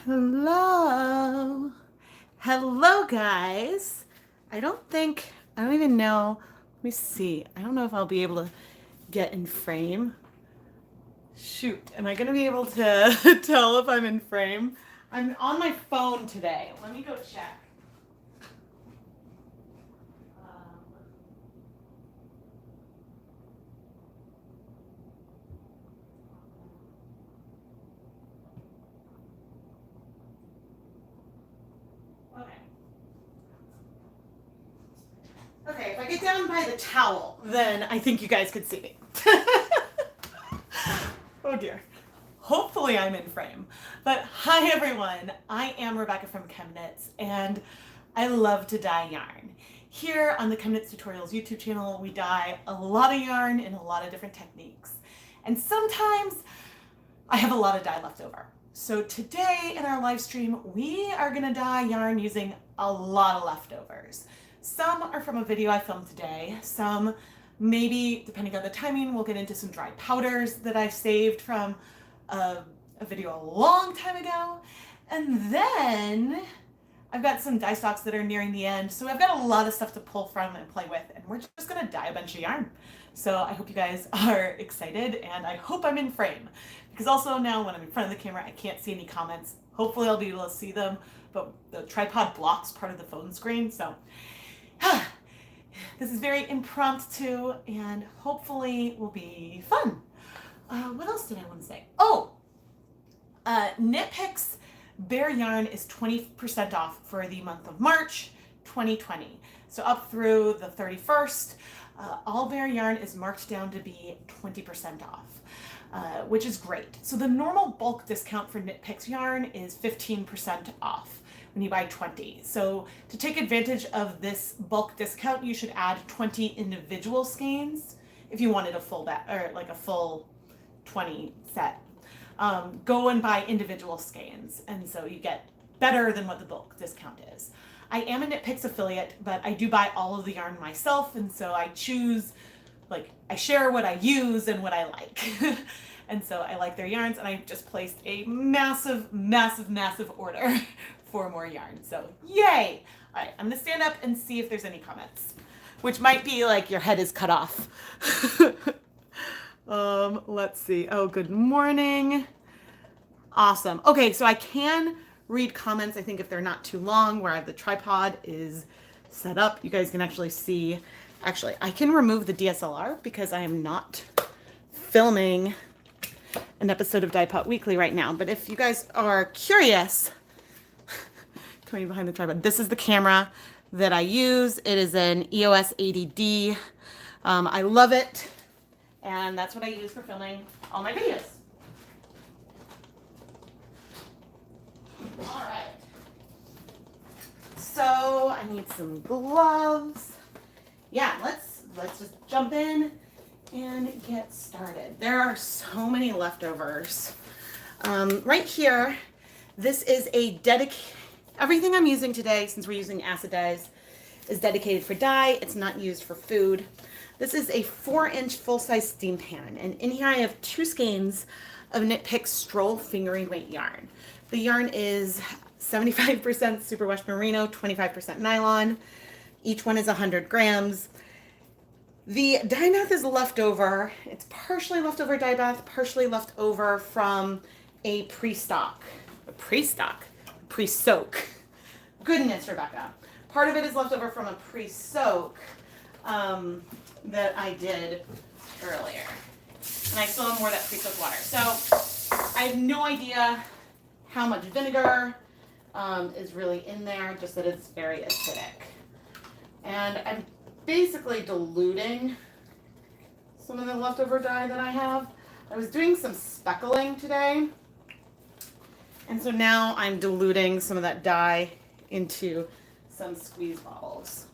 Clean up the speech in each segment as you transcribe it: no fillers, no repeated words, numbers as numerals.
Hello. Hello, guys. I don't even know. Let me see. I don't know if I'll be able to get in frame. Shoot, am I going to be able to tell if I'm in frame? I'm on my phone today. Let me go check. Okay. Okay, if I get down by the towel, then I think you guys could see me. Oh dear. Hopefully I'm in frame. But hi everyone, I am Rebecca from ChemKnits and I love to dye yarn. Here on the ChemKnits Tutorials YouTube channel, we dye a lot of yarn in a lot of different techniques. And sometimes I have a lot of dye left over. So today in our live stream, we are gonna dye yarn using a lot of leftovers. Some are from a video I filmed today. Some maybe, depending on the timing, we'll get into some dry powders that I saved from a video a long time ago. And then I've got some dye stocks that are nearing the end. So I've got a lot of stuff to pull from and play with. And we're just gonna dye a bunch of yarn. So I hope you guys are excited and I hope I'm in frame. Because also now when I'm in front of the camera, I can't see any comments. Hopefully I'll be able to see them, but the tripod blocks part of the phone screen. So this is very impromptu and hopefully will be fun. What else did I want to say? Oh, Knit Picks Bare Yarn is 20% off for the month of March 2020. So up through the 31st, all bare yarn is marked down to be 20% off, which is great. So the normal bulk discount for Knit Picks yarn is 15% off when you buy 20. So to take advantage of this bulk discount, you should add 20 individual skeins if you wanted a full or like a full 20 set. Go and buy individual skeins, and so you get better than what the bulk discount is. I am a Knit Picks affiliate, but I do buy all of the yarn myself, and so I choose, like, I share what I use and what I like. And so I like their yarns, and I just placed a massive, massive, massive order for more yarn. So yay! All right, I'm gonna stand up and see if there's any comments, which might be like your head is cut off. Let's see. Oh, good morning. Awesome. Okay, so I can read comments, I think, if they're not too long, where the tripod is set up. You guys can actually see. Actually, I can remove the DSLR because I am not filming an episode of Dye Pot Weekly right now. But if you guys are curious, coming behind the tripod, this is the camera that I use. It is an EOS 80D. I love it. And that's what I use for filming all my videos. All right. So I need some gloves. Yeah, let's just jump in and get started. There are so many leftovers. Right here, this is a everything I'm using today, since we're using acid dyes, is dedicated for dye. It's not used for food. This is a 4-inch full-size steam pan, and in here I have 2 skeins of Knit Picks Stroll fingering weight yarn. The yarn is 75% superwash merino, 25% nylon. Each one is 100 grams. The dye bath is left over. It's partially leftover dye bath, partially left over from a pre-soak. Goodness, Rebecca. Part of it is left over from a pre-soak that I did earlier. And I still have more of that pre-soaked water. So I have no idea how much vinegar is really in there, just that it's very acidic. And I'm basically diluting some of the leftover dye that I have. I was doing some speckling today, and so now I'm diluting some of that dye into some squeeze bottles.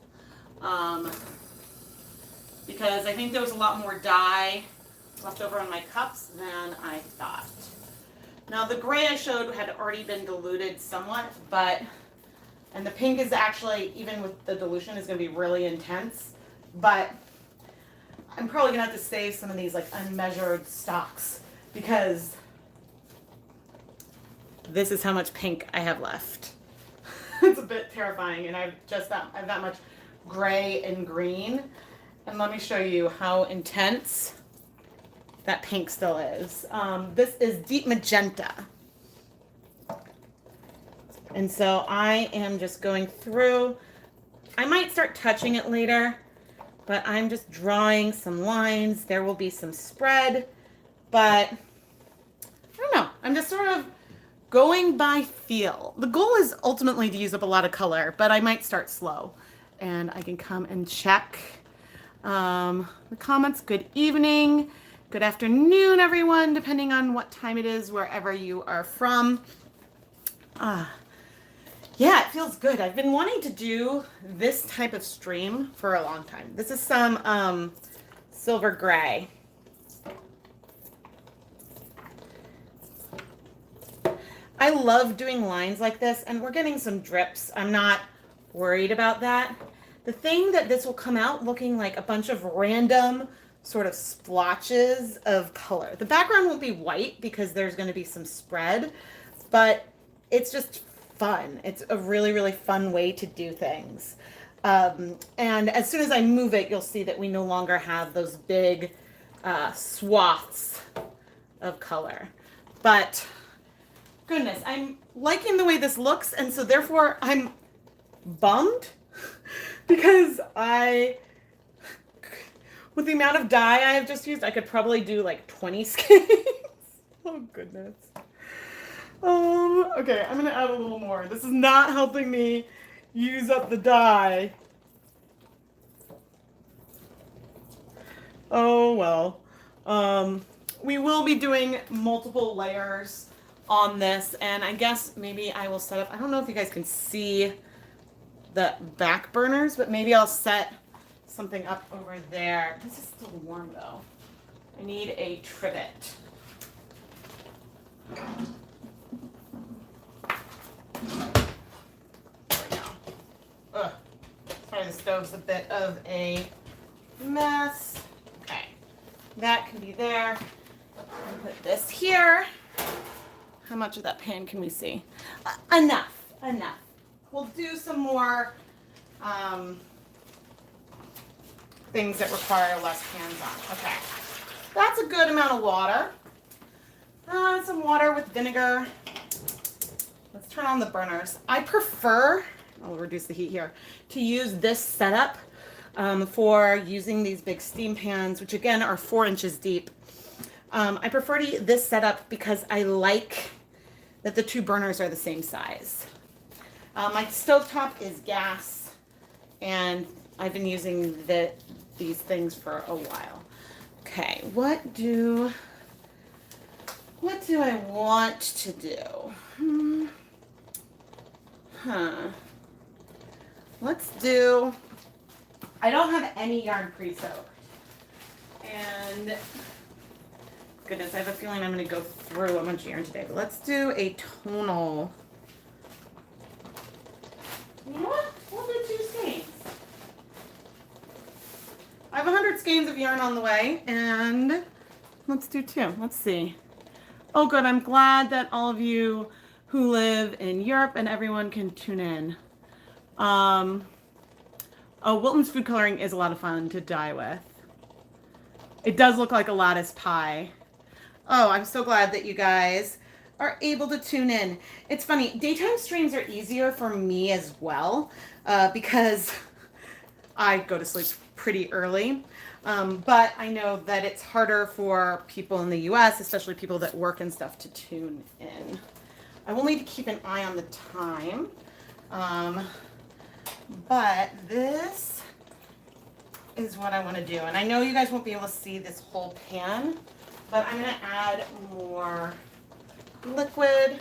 Because I think there was a lot more dye left over on my cups than I thought. Now the gray I showed had already been diluted somewhat, and the pink is actually, even with the dilution, is going to be really intense, but I'm probably going to have to save some of these like unmeasured stocks because this is how much pink I have left. It's a bit terrifying, and I have that much gray and green. And let me show you how intense that pink still is. This is deep magenta. And so I am just going through. I might start touching it later, but I'm just drawing some lines. There will be some spread, but I don't know. I'm just sort of going by feel. The goal is ultimately to use up a lot of color, but I might start slow. And I can come and check the comments. Good evening, good afternoon, everyone, depending on what time it is, wherever you are from. Yeah, it feels good. I've been wanting to do this type of stream for a long time. This is some silver gray. I love doing lines like this, and we're getting some drips. I'm not worried about that. The thing that this will come out looking like a bunch of random sort of splotches of color. The background won't be white because there's going to be some spread, but it's just fun. It's a really, really fun way to do things. And as soon as I move it, you'll see that we no longer have those big swaths of color. But goodness, I'm liking the way this looks, and so therefore I'm bummed because with the amount of dye I have just used, I could probably do like 20 skeins. Oh goodness. Okay, I'm gonna add a little more. This is not helping me use up the dye. Oh well. We will be doing multiple layers on this, and I guess maybe I will set up, I don't know if you guys can see the back burners, but maybe I'll set something up over there. This is still warm though. I need a trivet. There we go. Ugh. Sorry, the stove's a bit of a mess. Okay, that can be there. I'll put this here. How much of that pan can we see? Enough. We'll do some more things that require less hands-on. Okay, that's a good amount of water. Some water with vinegar. Let's turn on the burners. I prefer, I'll reduce the heat here, to use this setup for using these big steam pans, which again are 4 inches deep. I prefer this setup because I like that the 2 burners are the same size. My stovetop is gas, and I've been using these things for a while. Okay, what do I want to do? Let's do, I don't have any yarn pre-soaked. And goodness, I have a feeling I'm going to go through a bunch of yarn today, but let's do a tonal. You know what? We'll do 2 skeins. I have 100 skeins of yarn on the way, and let's do 2. Let's see. Oh, good. I'm glad that all of you who live in Europe and everyone can tune in. Oh, Wilton's food coloring is a lot of fun to dye with. It does look like a lattice pie. Oh, I'm so glad that you guys are able to tune in. It's funny, daytime streams are easier for me as well because I go to sleep pretty early. But I know that it's harder for people in the US, especially people that work and stuff, to tune in. I will need to keep an eye on the time. But this is what I want to do. And I know you guys won't be able to see this whole pan, but I'm going to add more liquid.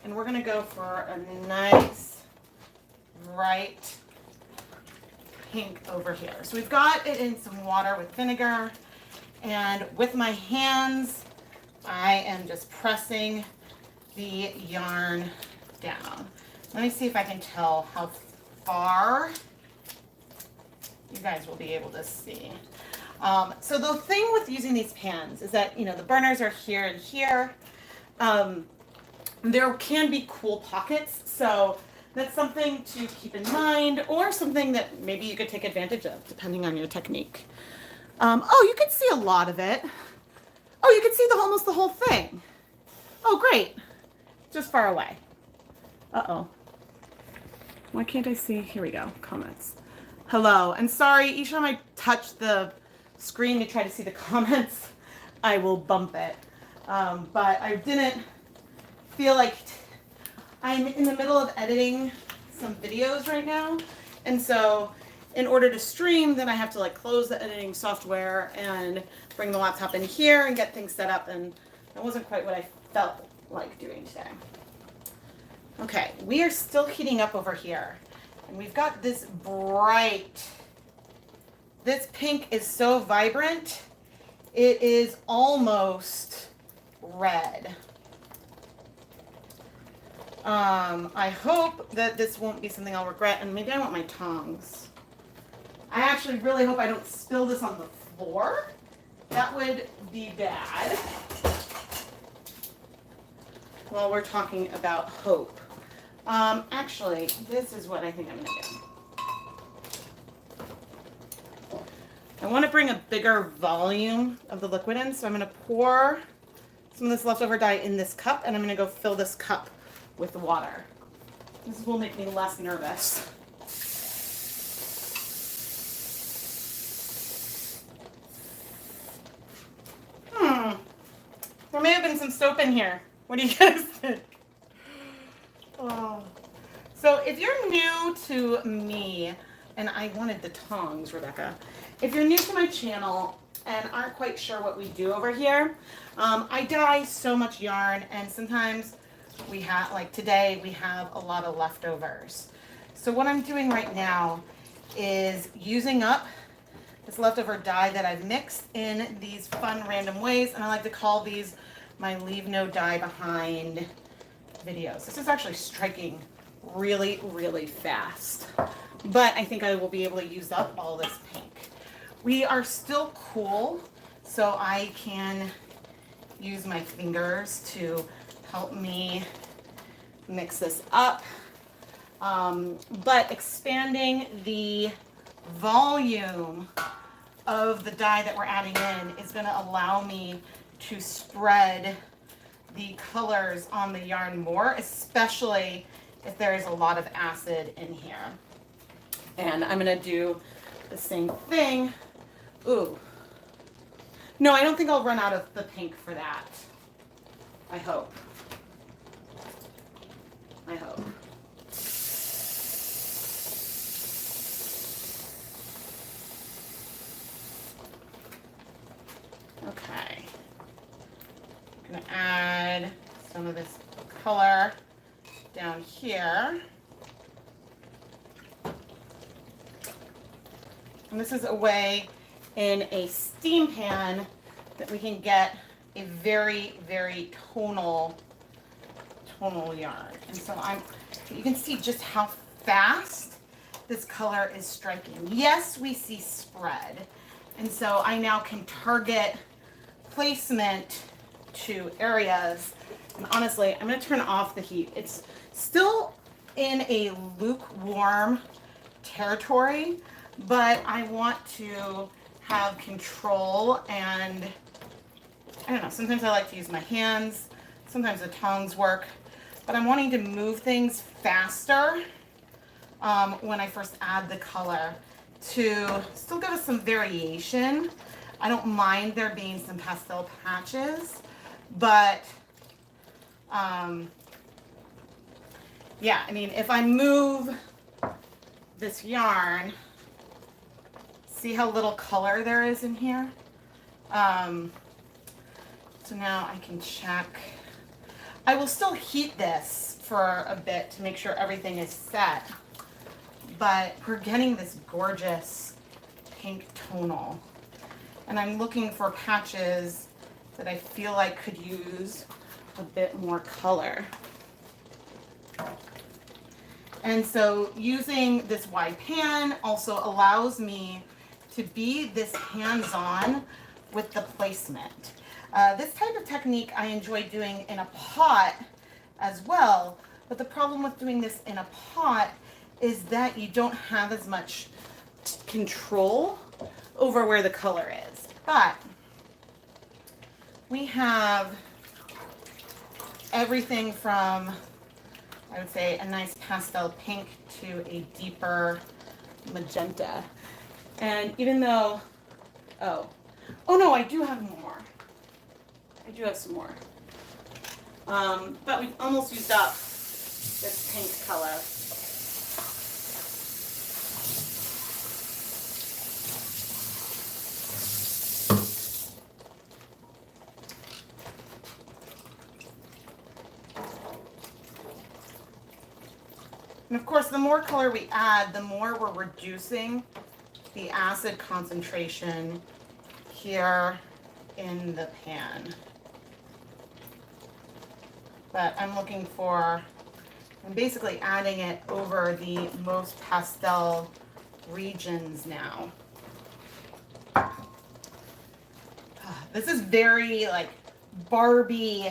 And we're going to go for a nice bright pink over here. So we've got it in some water with vinegar, and with my hands I am just pressing the yarn down. Let me see if I can tell how far you guys will be able to see. So the thing with using these pans is that, you know, the burners are here and here. there can be cool pockets, so that's something to keep in mind, or something that maybe you could take advantage of depending on your technique. Oh, you can see a lot of it. Oh, you can see almost the whole thing. Oh, great. Just far away. Uh-oh. Why can't I see? Here we go. Comments. Hello. And sorry, each time I touch the screen to try to see the comments, I will bump it. But I didn't feel like I'm in the middle of editing some videos right now. And so in order to stream, then I have to like close the editing software and bring the laptop in here and get things set up. And that wasn't quite what I felt like doing today. Okay, we are still heating up over here. And we've got this this pink is so vibrant, it is almost red. I hope that this won't be something I'll regret, and maybe I want my tongs. I actually really hope I don't spill this on the floor. That would be bad. While we're talking about hope. Actually, this is what I think I'm going to do. I want to bring a bigger volume of the liquid in, so I'm going to pour some of this leftover dye in this cup, and I'm going to go fill this cup with water. This will make me less nervous. There may have been some soap in here. What do you guys think? Oh. So if you're new to me, and I wanted the tongs, Rebecca. If you're new to my channel and aren't quite sure what we do over here, I dye so much yarn, and sometimes we have, like today, we have a lot of leftovers. So what I'm doing right now is using up this leftover dye that I've mixed in these fun random ways, and I like to call these my leave no dye behind videos. This is actually striking really, really fast, but I think I will be able to use up all this pink. We are still cool, so I can use my fingers to help me mix this up, but expanding the volume of the dye that we're adding in is going to allow me to spread the colors on the yarn more, especially if there is a lot of acid in here. And I'm going to do the same thing. Ooh. No, I don't think I'll run out of the pink for that. I hope. I hope. Okay. I'm going to add some of this color down here. And this is a way in a steam pan that we can get a very, very tonal yarn. And so you can see just how fast this color is striking. Yes, we see spread. And so I now can target placement to areas. And honestly, I'm going to turn off the heat. It's still in a lukewarm territory, but I want to have control, and I don't know, sometimes I like to use my hands, sometimes the tongs work, but I'm wanting to move things faster when I first add the color to still give us some variation. I don't mind there being some pastel patches, but yeah, I mean, if I move this yarn, see how little color there is in here? So now I can check. I will still heat this for a bit to make sure everything is set, but we're getting this gorgeous pink tonal. And I'm looking for patches that I feel like could use a bit more color. And so using this wide pan also allows me to be this hands-on with the placement. This type of technique I enjoy doing in a pot as well. But the problem with doing this in a pot is that you don't have as much control over where the color is. But we have everything from, I would say, a nice pastel pink to a deeper magenta. And even though, oh no, I do have more. I do have some more. But we've almost used up this pink color. And of course, the more color we add, the more we're reducing the acid concentration here in the pan. But I'm basically adding it over the most pastel regions now. This is very like Barbie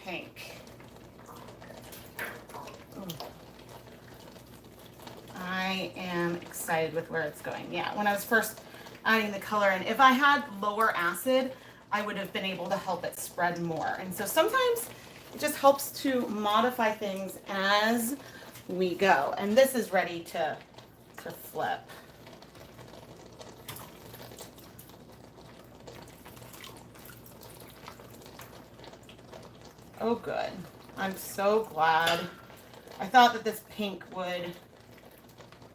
pink. I am excited with where it's going. Yeah, when I was first adding the color in, if I had lower acid, I would have been able to help it spread more. And so sometimes it just helps to modify things as we go. And this is ready to flip. Oh, good. I'm so glad. I thought that this pink would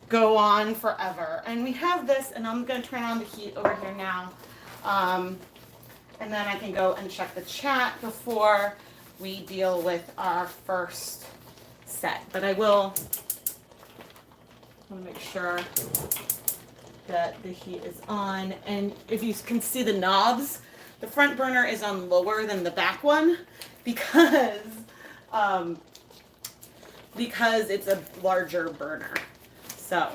go on forever. And we have this, and I'm going to turn on the heat over here now. And then I can go and check the chat before we deal with our first set. But I want to make sure that the heat is on. And if you can see the knobs, the front burner is on lower than the back one because it's a larger burner. So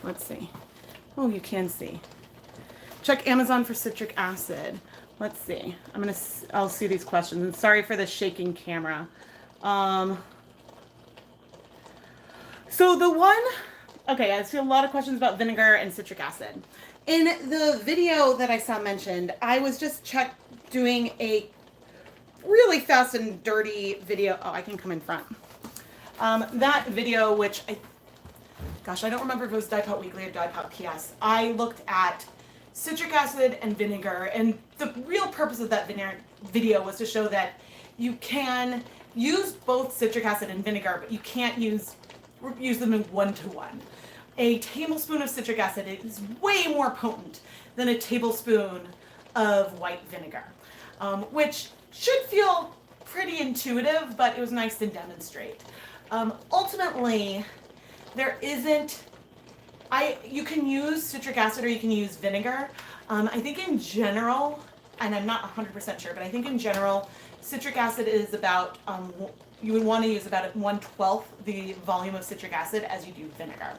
let's see. Oh, you can see. Check Amazon for citric acid. Let's see. I'll see these questions. And sorry for the shaking camera. So the one, okay, I see a lot of questions about vinegar and citric acid. In the video that I saw mentioned, I was just doing a really fast and dirty video. Oh, I can come in front. That video, which I don't remember if it was Dye Pot Weekly or Dye Pot PS. I looked at citric acid and vinegar, and the real purpose of that video was to show that you can use both citric acid and vinegar, but you can't use them in one-to-one. A tablespoon of citric acid is way more potent than a tablespoon of white vinegar, which should feel pretty intuitive, but it was nice to demonstrate. Ultimately, you can use citric acid or you can use vinegar. I think in general, and I'm not 100% sure, but I think in general, citric acid is about, you would want to use about 1/12 the volume of citric acid as you do vinegar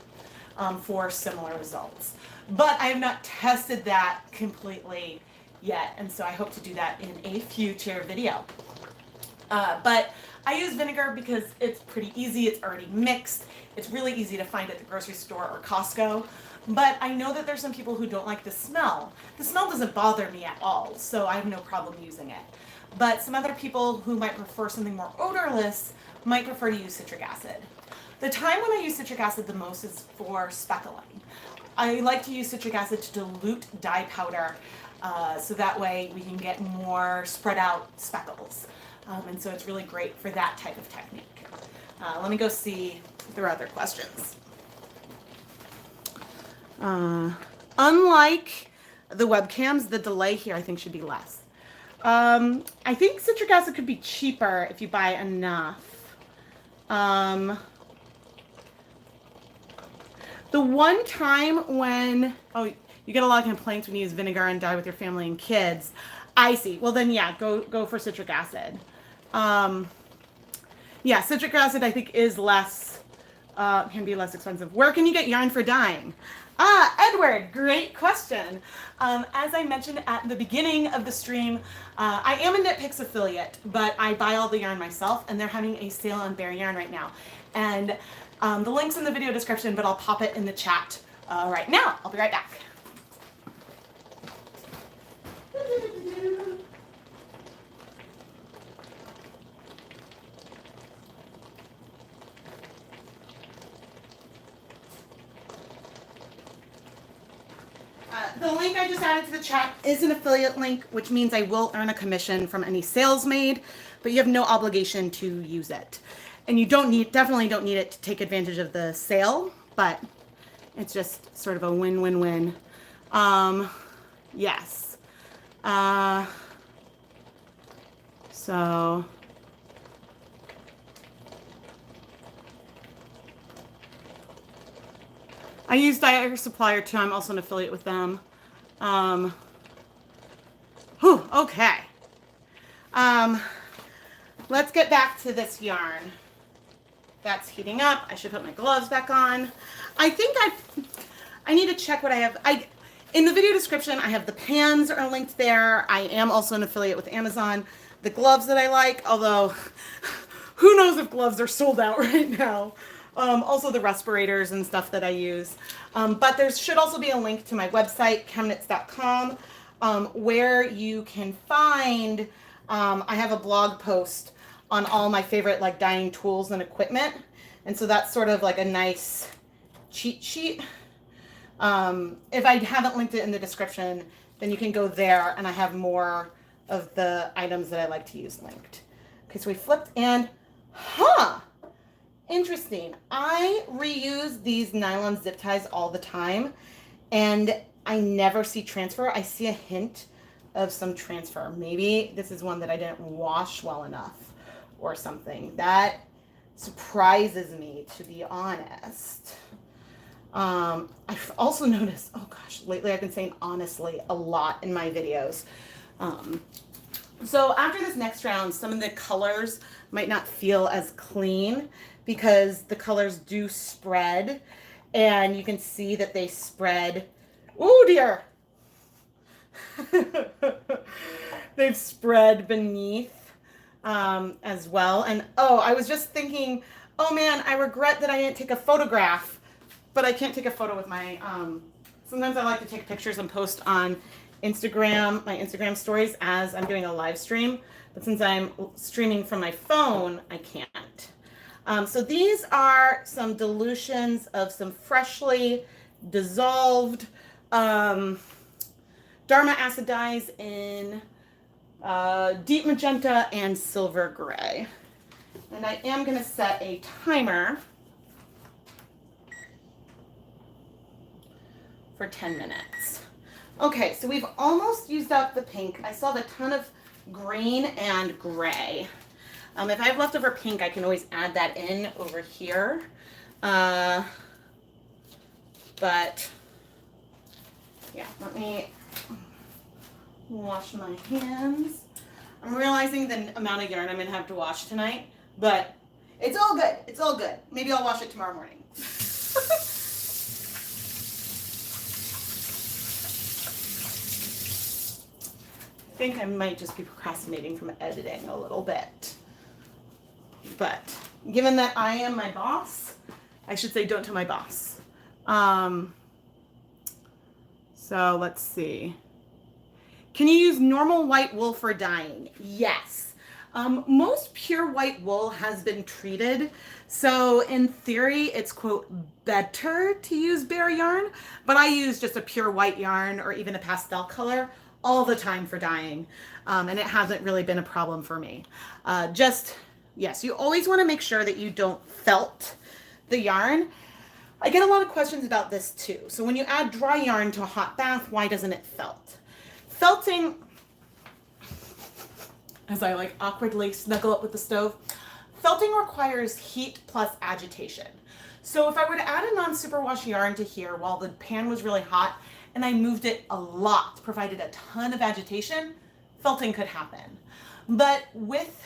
for similar results. But I have not tested that completely yet, and so I hope to do that in a future video. But I use vinegar because it's pretty easy, it's already mixed, it's really easy to find at the grocery store or Costco. But I know that there's some people who don't like the smell. The smell doesn't bother me at all, so I have no problem using it. But some other people who might prefer something more odorless might prefer to use citric acid. The time when I use citric acid the most is for speckling. I like to use citric acid to dilute dye powder, so that way we can get more spread out speckles. And so it's really great for that type of technique. Let me go see if there are other questions. Unlike the webcams, the delay here I think should be less. I think citric acid could be cheaper if you buy enough. The one time when, you get a lot of complaints when you use vinegar and dye with your family and kids. I see. Well then, yeah, go for citric acid. Yeah, citric acid I think is less Can be less expensive. Where can you get yarn for dyeing? Edward, great question. As I mentioned at the beginning of the stream, I am a KnitPicks affiliate, but I buy all the yarn myself, and they're having a sale on Bare Yarn right now. And the link's in the video description, but I'll pop it in the chat right now. I'll be right back. The link I just added to the chat is an affiliate link, which means I will earn a commission from any sales made, but you have no obligation to use it. And you definitely don't need it to take advantage of the sale, but it's just sort of a win-win-win. Yes. So I use Dyer Supplier too. I'm also an affiliate with them. Okay. Let's get back to this yarn. That's heating up. I should put my gloves back on. I think I need to check what I have. In the video description, I have the pans are linked there. I am also an affiliate with Amazon. The gloves that I like, although who knows if gloves are sold out right now. Also the respirators and stuff that I use. But there should also be a link to my website, ChemKnits.com, where you can find, I have a blog post on all my favorite like dyeing tools and equipment. And so that's sort of like a nice cheat sheet. If I haven't linked it in the description, then you can go there and I have more of the items that I like to use linked. Okay, so we flipped and, interesting. I reuse these nylon zip ties all the time and I never see transfer. I see a hint of some transfer. Maybe this is one that I didn't wash well enough or something. That surprises me, to be honest. I've also noticed, oh gosh, lately I've been saying honestly a lot in my videos. So after this next round, some of the colors might not feel as clean because the colors do spread and you can see that they spread. Oh dear. They've spread beneath as well. And oh, I was just thinking, oh man, I regret that I didn't take a photograph, but I can't take a photo with my, sometimes I like to take pictures and post on Instagram, my Instagram stories as I'm doing a live stream. But since I'm streaming from my phone, I can't. So these are some dilutions of some freshly dissolved Dharma acid dyes in deep magenta and silver gray. And I am going to set a timer for 10 minutes. Okay, so we've almost used up the pink. I still have a ton of green and gray. If I have leftover pink, I can always add that in over here. But yeah, let me wash my hands. I'm realizing the amount of yarn I'm going to have to wash tonight, but it's all good. It's all good. Maybe I'll wash it tomorrow morning. I think I might just be procrastinating from editing a little bit. But given that I am my boss, I should say don't tell my boss. So let's see. Can you use normal white wool for dyeing? Yes. Most pure white wool has been treated. So in theory, it's quote better to use bare yarn, but I use just a pure white yarn or even a pastel color all the time for dyeing. And it hasn't really been a problem for me. Yes, you always want to make sure that you don't felt the yarn. I get a lot of questions about this too. So when you add dry yarn to a hot bath, why doesn't it felt? Felting, as I like awkwardly snuggle up with the stove, felting requires heat plus agitation. So if I were to add a non-superwash yarn to here while the pan was really hot and I moved it a lot, provided a ton of agitation, felting could happen. But with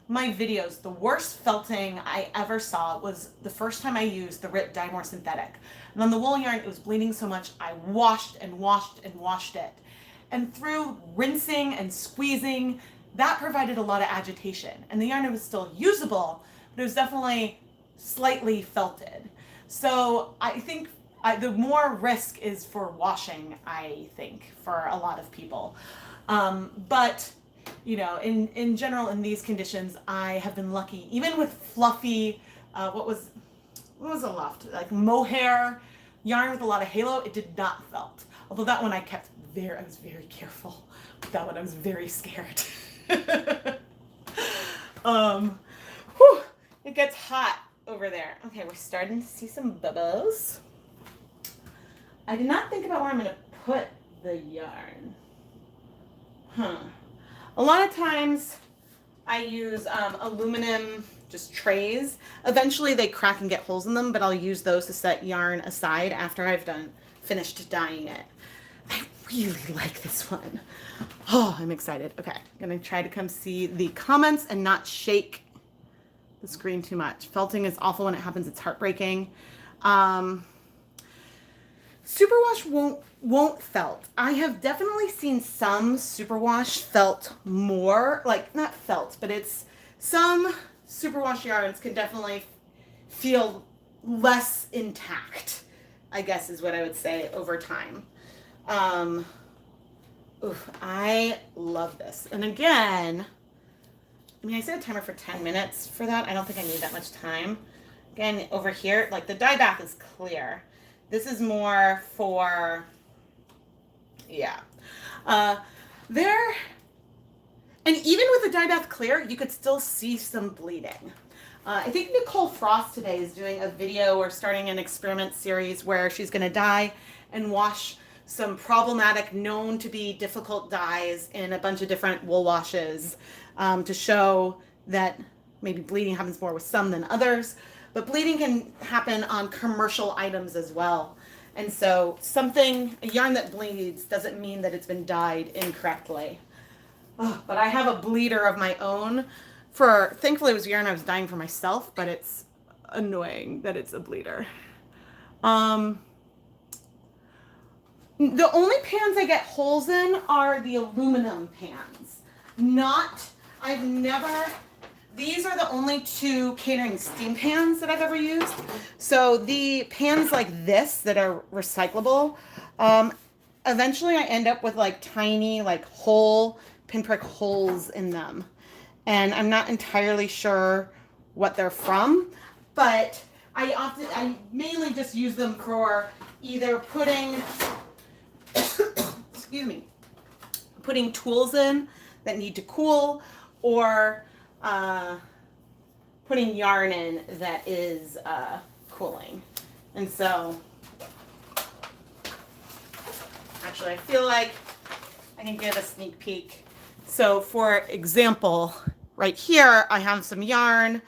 my videos, the worst felting I ever saw was the first time I used the Rip Dye More Synthetic. And on the wool yarn, it was bleeding so much, I washed and washed and washed it. And through rinsing and squeezing, that provided a lot of agitation. And the yarn was still usable, but it was definitely slightly felted. So I think the more risk is for washing, I think, for a lot of people. But you know, in general, in these conditions, I have been lucky. Even with fluffy, what was a loft, like mohair yarn with a lot of halo, it did not felt. Although that one I was very careful. With that one I was very scared. Whew, it gets hot over there. Okay, we're starting to see some bubbles. I did not think about where I'm going to put the yarn. A lot of times I use aluminum just trays. Eventually they crack and get holes in them, but I'll use those to set yarn aside after I've finished dyeing it. I really like this one. Oh, I'm excited. Okay, I'm gonna try to come see the comments and not shake the screen too much. Felting is awful when it happens. It's heartbreaking. Superwash won't felt. I have definitely seen some superwash felt more, like not felt, but it's some superwash yarns can definitely feel less intact, I guess is what I would say over time. I love this. And again, I mean, I set a timer for 10 minutes for that. I don't think I need that much time. Again, over here, like the dye bath is clear. This is more for, yeah. And even with the dye bath clear, you could still see some bleeding. I think Nicole Frost today is doing a video or starting an experiment series where she's going to dye and wash some problematic, known to be difficult dyes in a bunch of different wool washes to show that maybe bleeding happens more with some than others. But bleeding can happen on commercial items as well. And so a yarn that bleeds doesn't mean that it's been dyed incorrectly. Oh, but I have a bleeder of my own thankfully it was yarn I was dyeing for myself, but it's annoying that it's a bleeder. The only pans I get holes in are the aluminum pans. These are the only two catering steam pans that I've ever used. So the pans like this that are recyclable, eventually I end up with like tiny like pinprick holes in them. And I'm not entirely sure what they're from, but I mainly just use them for either putting, excuse me, putting tools in that need to cool, or putting yarn in that is cooling. And so, actually I feel like I can give a sneak peek. So for example, right here I have some yarn.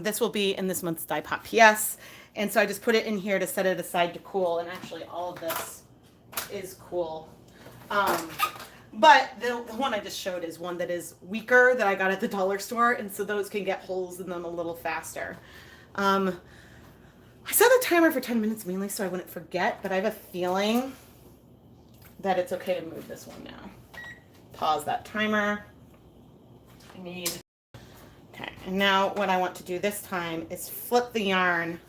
This will be in this month's Dye Pot PS. And so I just put it in here to set it aside to cool. And actually all of this is cool. But the one I just showed is one that is weaker that I got at the dollar store. And so those can get holes in them a little faster. I set the timer for 10 minutes mainly so I wouldn't forget, but I have a feeling that it's okay to move this one now. Pause that timer. Okay, and now what I want to do this time is flip the yarn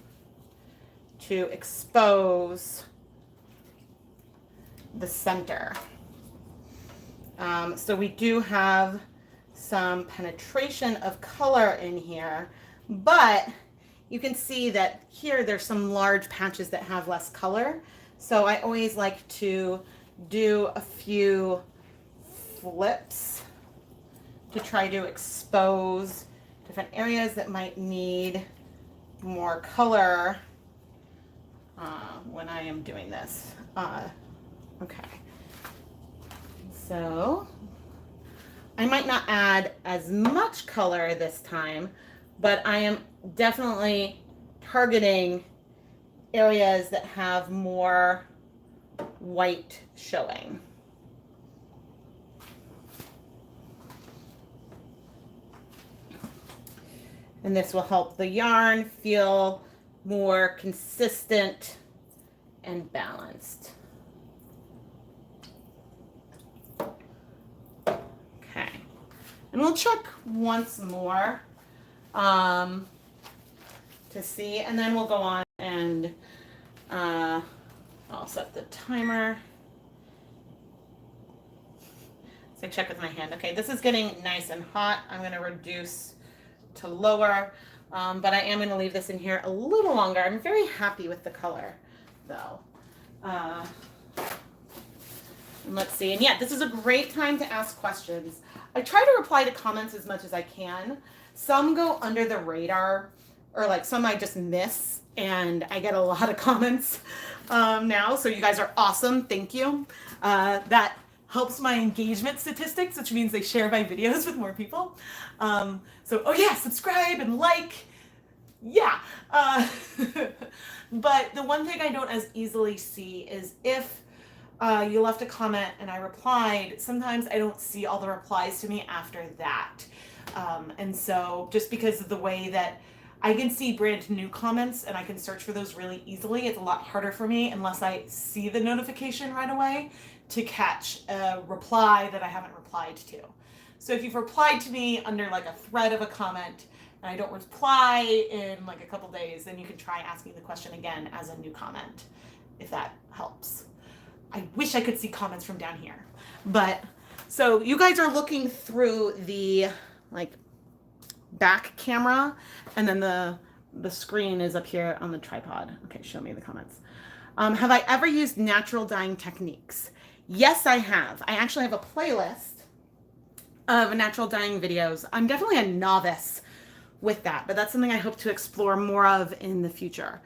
to expose the center. So we do have some penetration of color in here, but you can see that here there's some large patches that have less color. So I always like to do a few flips to try to expose different areas that might need more color when I am doing this. Okay. So I might not add as much color this time, but I am definitely targeting areas that have more white showing. And this will help the yarn feel more consistent and balanced. Okay. And we'll check once more to see, and then we'll go on and I'll set the timer. So I check with my hand. Okay, this is getting nice and hot. I'm going to reduce to lower, but I am going to leave this in here a little longer. I'm very happy with the color, though. And let's see. And yeah, this is a great time to ask questions. I try to reply to comments as much as I can. Some go under the radar, or like some I just miss, and I get a lot of comments now. So you guys are awesome. Thank you. That helps my engagement statistics, which means they share my videos with more people. So, oh yeah, subscribe and like. Yeah. But the one thing I don't as easily see is if you left a comment and I replied, sometimes I don't see all the replies to me after that. And so just because of the way that I can see brand new comments and I can search for those really easily, it's a lot harder for me unless I see the notification right away to catch a reply that I haven't replied to. So if you've replied to me under like a thread of a comment and I don't reply in like a couple days, then you can try asking the question again as a new comment, if that helps. I wish I could see comments from down here. But so you guys are looking through the like back camera, and then the screen is up here on the tripod. Okay, show me the comments. Have I ever used natural dyeing techniques? Yes, I have. I actually have a playlist of natural dyeing videos. I'm definitely a novice with that, but that's something I hope to explore more of in the future.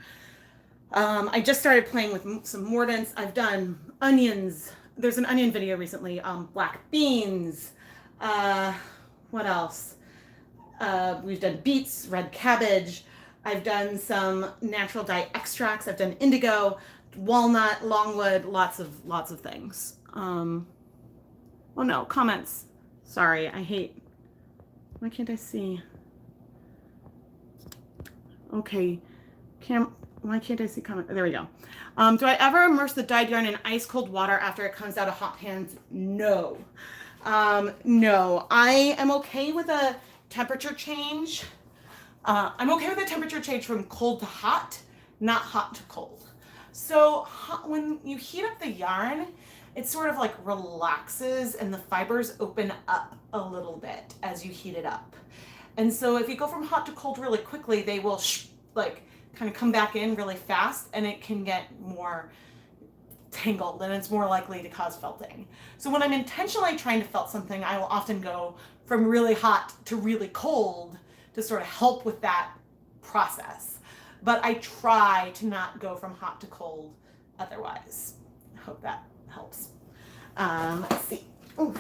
I just started playing with some mordants. I've done onions. There's an onion video recently. Black beans. What else? We've done beets, red cabbage. I've done some natural dye extracts. I've done indigo, walnut, longwood, lots of things. Oh no, comments. Sorry, I hate. Why can't I see? Okay, why can't I see comment? There we go. Do I ever immerse the dyed yarn in ice cold water after it comes out of hot pans? No. No, I am okay with a temperature change. I'm okay with a temperature change from cold to hot, not hot to cold. So when you heat up the yarn, it sort of like relaxes and the fibers open up a little bit as you heat it up. And so if you go from hot to cold really quickly, they will like kind of come back in really fast, and it can get more tangled and it's more likely to cause felting. So when I'm intentionally trying to felt something, I will often go from really hot to really cold to sort of help with that process. But I try to not go from hot to cold otherwise. I hope that helps. Let's see. Ooh.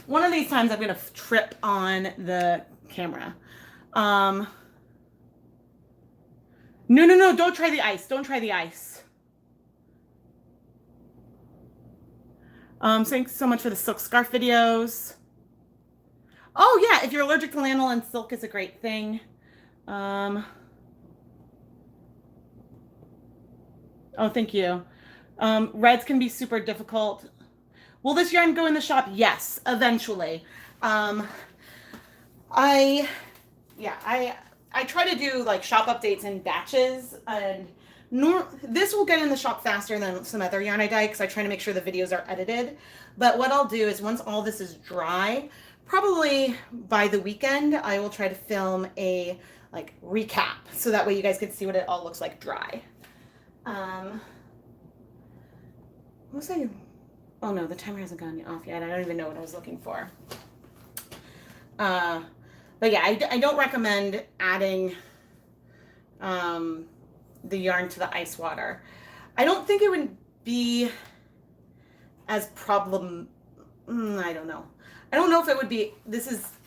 One of these times I'm going to trip on the camera. No, don't try the ice. Don't try the ice. Thanks so much for the silk scarf videos. Oh yeah, if you're allergic to lanolin, silk is a great thing. Oh, thank you. Reds can be super difficult. Will this yarn go in the shop? Yes, eventually. I try to do like shop updates in batches, and this will get in the shop faster than some other yarn I dye because I try to make sure the videos are edited. But what I'll do is once all this is dry, probably by the weekend, I will try to film a like recap so that way you guys can see what it all looks like dry. What was I? Oh no, the timer hasn't gone off yet. I don't even know what I was looking for. But yeah, I don't recommend adding the yarn to the ice water. I don't think it would be as I don't know. I don't know if it would be, it's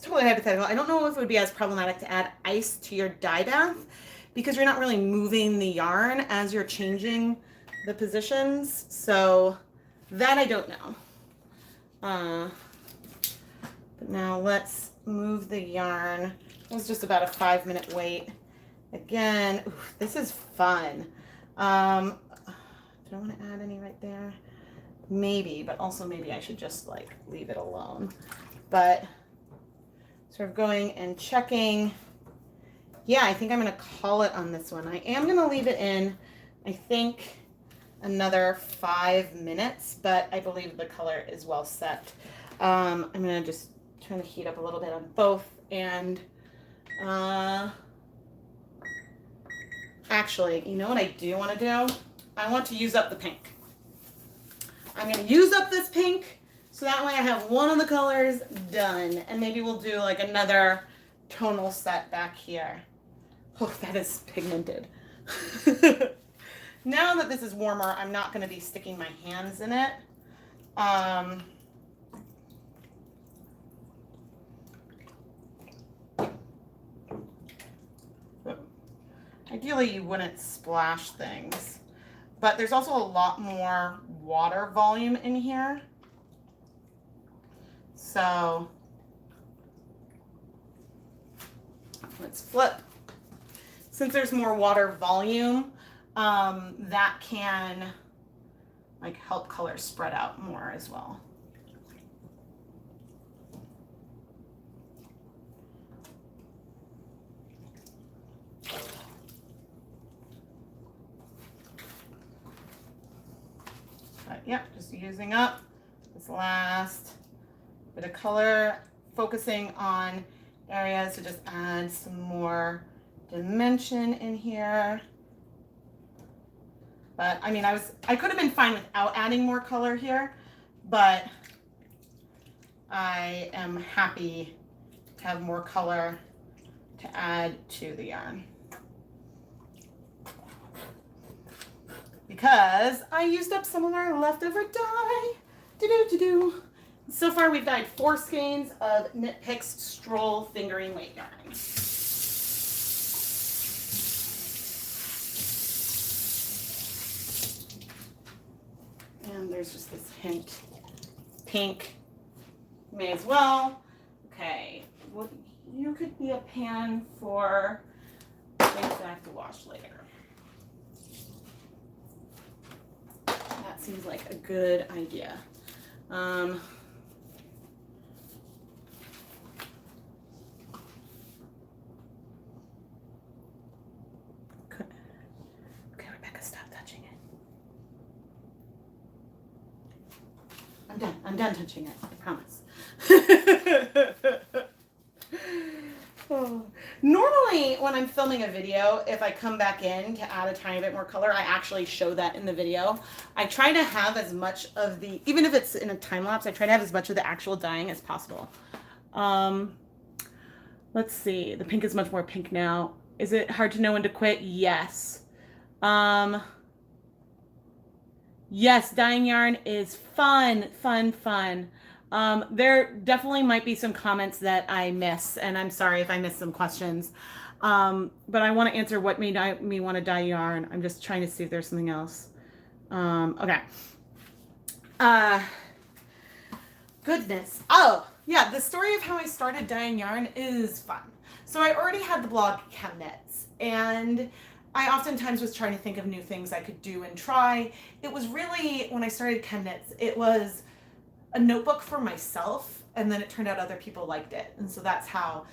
totally hypothetical. I don't know if it would be as problematic to add ice to your dye bath because you're not really moving the yarn as you're changing the positions. So that I don't know. But now let's move the yarn. It was just about a 5-minute wait. Again, this is fun. Do I want to add any right there? Maybe, but also maybe I should just like leave it alone. But sort of going and checking. Yeah, I think I'm going to call it on this one. I am going to leave it in, I think, another 5 minutes, but I believe the color is well set. I'm going to just turn the heat up a little bit on both, and actually, you know what I do want to do? I want to use up the pink. I'm going to use up this pink so that way I have one of the colors done, and maybe we'll do like another tonal set back here. Oh, that is pigmented. Now that this is warmer, I'm not going to be sticking my hands in it. Ideally, you wouldn't splash things, but there's also a lot more water volume in here. So let's flip. Since there's more water volume, that can like help color spread out more as well. But yeah, just using up this last bit of color, focusing on areas to just add some more dimension in here. But I mean, I could have been fine without adding more color here, but I am happy to have more color to add to the yarn, because I used up some of our leftover dye. So far we've dyed 4 skeins of Knit Picks Stroll Fingering Weight yarn. And there's just this hint pink. May as well. Okay, well, you could be a pan for things that I have to wash later. That seems like a good idea. Okay, Rebecca, stop touching it. I'm done touching it, I promise. Oh. Normally, when I'm filming a video, if I come back in to add a tiny bit more color, I actually show that in the video. I try to have as much of the, even if it's in a time lapse, I try to have as much of the actual dyeing as possible. Let's see, the pink is much more pink now. Is it hard to know when to quit? Yes. Yes, dyeing yarn is fun. There definitely might be some comments that I miss, and I'm sorry if I missed some questions. But I want to answer what made me want to dye yarn. I'm just trying to see if there's something else. Okay. Goodness. Oh, yeah, the story of how I started dyeing yarn is fun. So I already had the blog ChemKnits, and I oftentimes was trying to think of new things I could do and try. It was really, when I started ChemKnits, it was a notebook for myself, and then it turned out other people liked it. And so that's how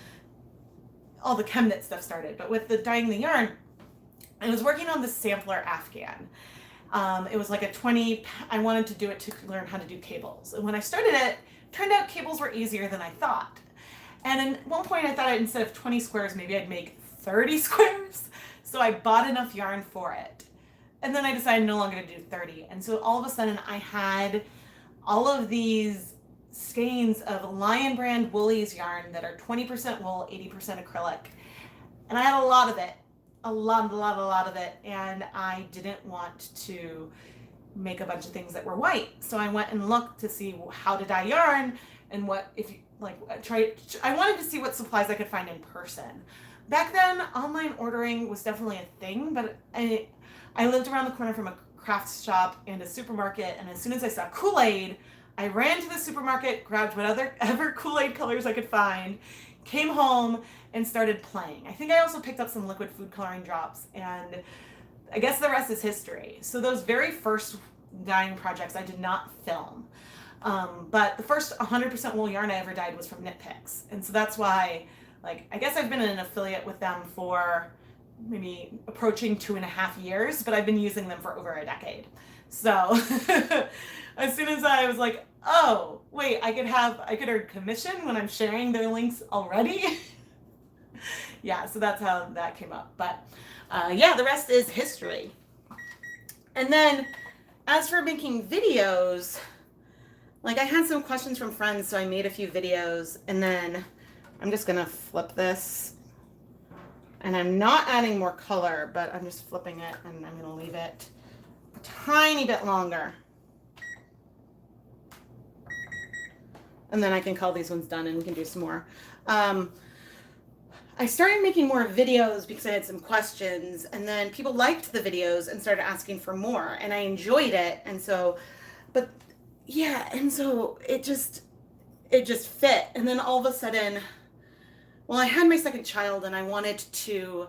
all the ChemKnit stuff started. But with the dyeing the yarn, I was working on the sampler Afghan. It was like a 20, I wanted to do it to learn how to do cables. And when I started it, turned out cables were easier than I thought. And at one point I thought instead of 20 squares, maybe I'd make 30 squares. So I bought enough yarn for it. And then I decided no longer to do 30. And so all of a sudden I had all of these skeins of Lion Brand Woolies yarn that are 20% wool, 80% acrylic. And I had a lot of it, a lot of it. And I didn't want to make a bunch of things that were white. So I went and looked to see how to dye yarn and what, if you like, I wanted to see what supplies I could find in person. Back then, online ordering was definitely a thing, but I lived around the corner from a craft shop and a supermarket, and as soon as I saw Kool-Aid, I ran to the supermarket, grabbed whatever Kool-Aid colors I could find, came home and started playing. I think I also picked up some liquid food coloring drops, and I guess the rest is history. So those very first dyeing projects I did not film. But the first 100% wool yarn I ever dyed was from Knit Picks. And so that's why, like, I guess I've been an affiliate with them for maybe approaching 2.5 years, but I've been using them for over a decade. So as soon as I was like, oh, wait, I could earn commission when I'm sharing their links already. Yeah, so that's how that came up. But yeah, the rest is history. And then as for making videos, like I had some questions from friends, so I made a few videos, and then I'm just gonna flip this. And I'm not adding more color, but I'm just flipping it, and I'm gonna leave it a tiny bit longer. And then I can call these ones done and we can do some more. I started making more videos because I had some questions, and then people liked the videos and started asking for more, and I enjoyed it. And so, but yeah, and so it just fit. And then all of a sudden, well, I had my second child and I wanted to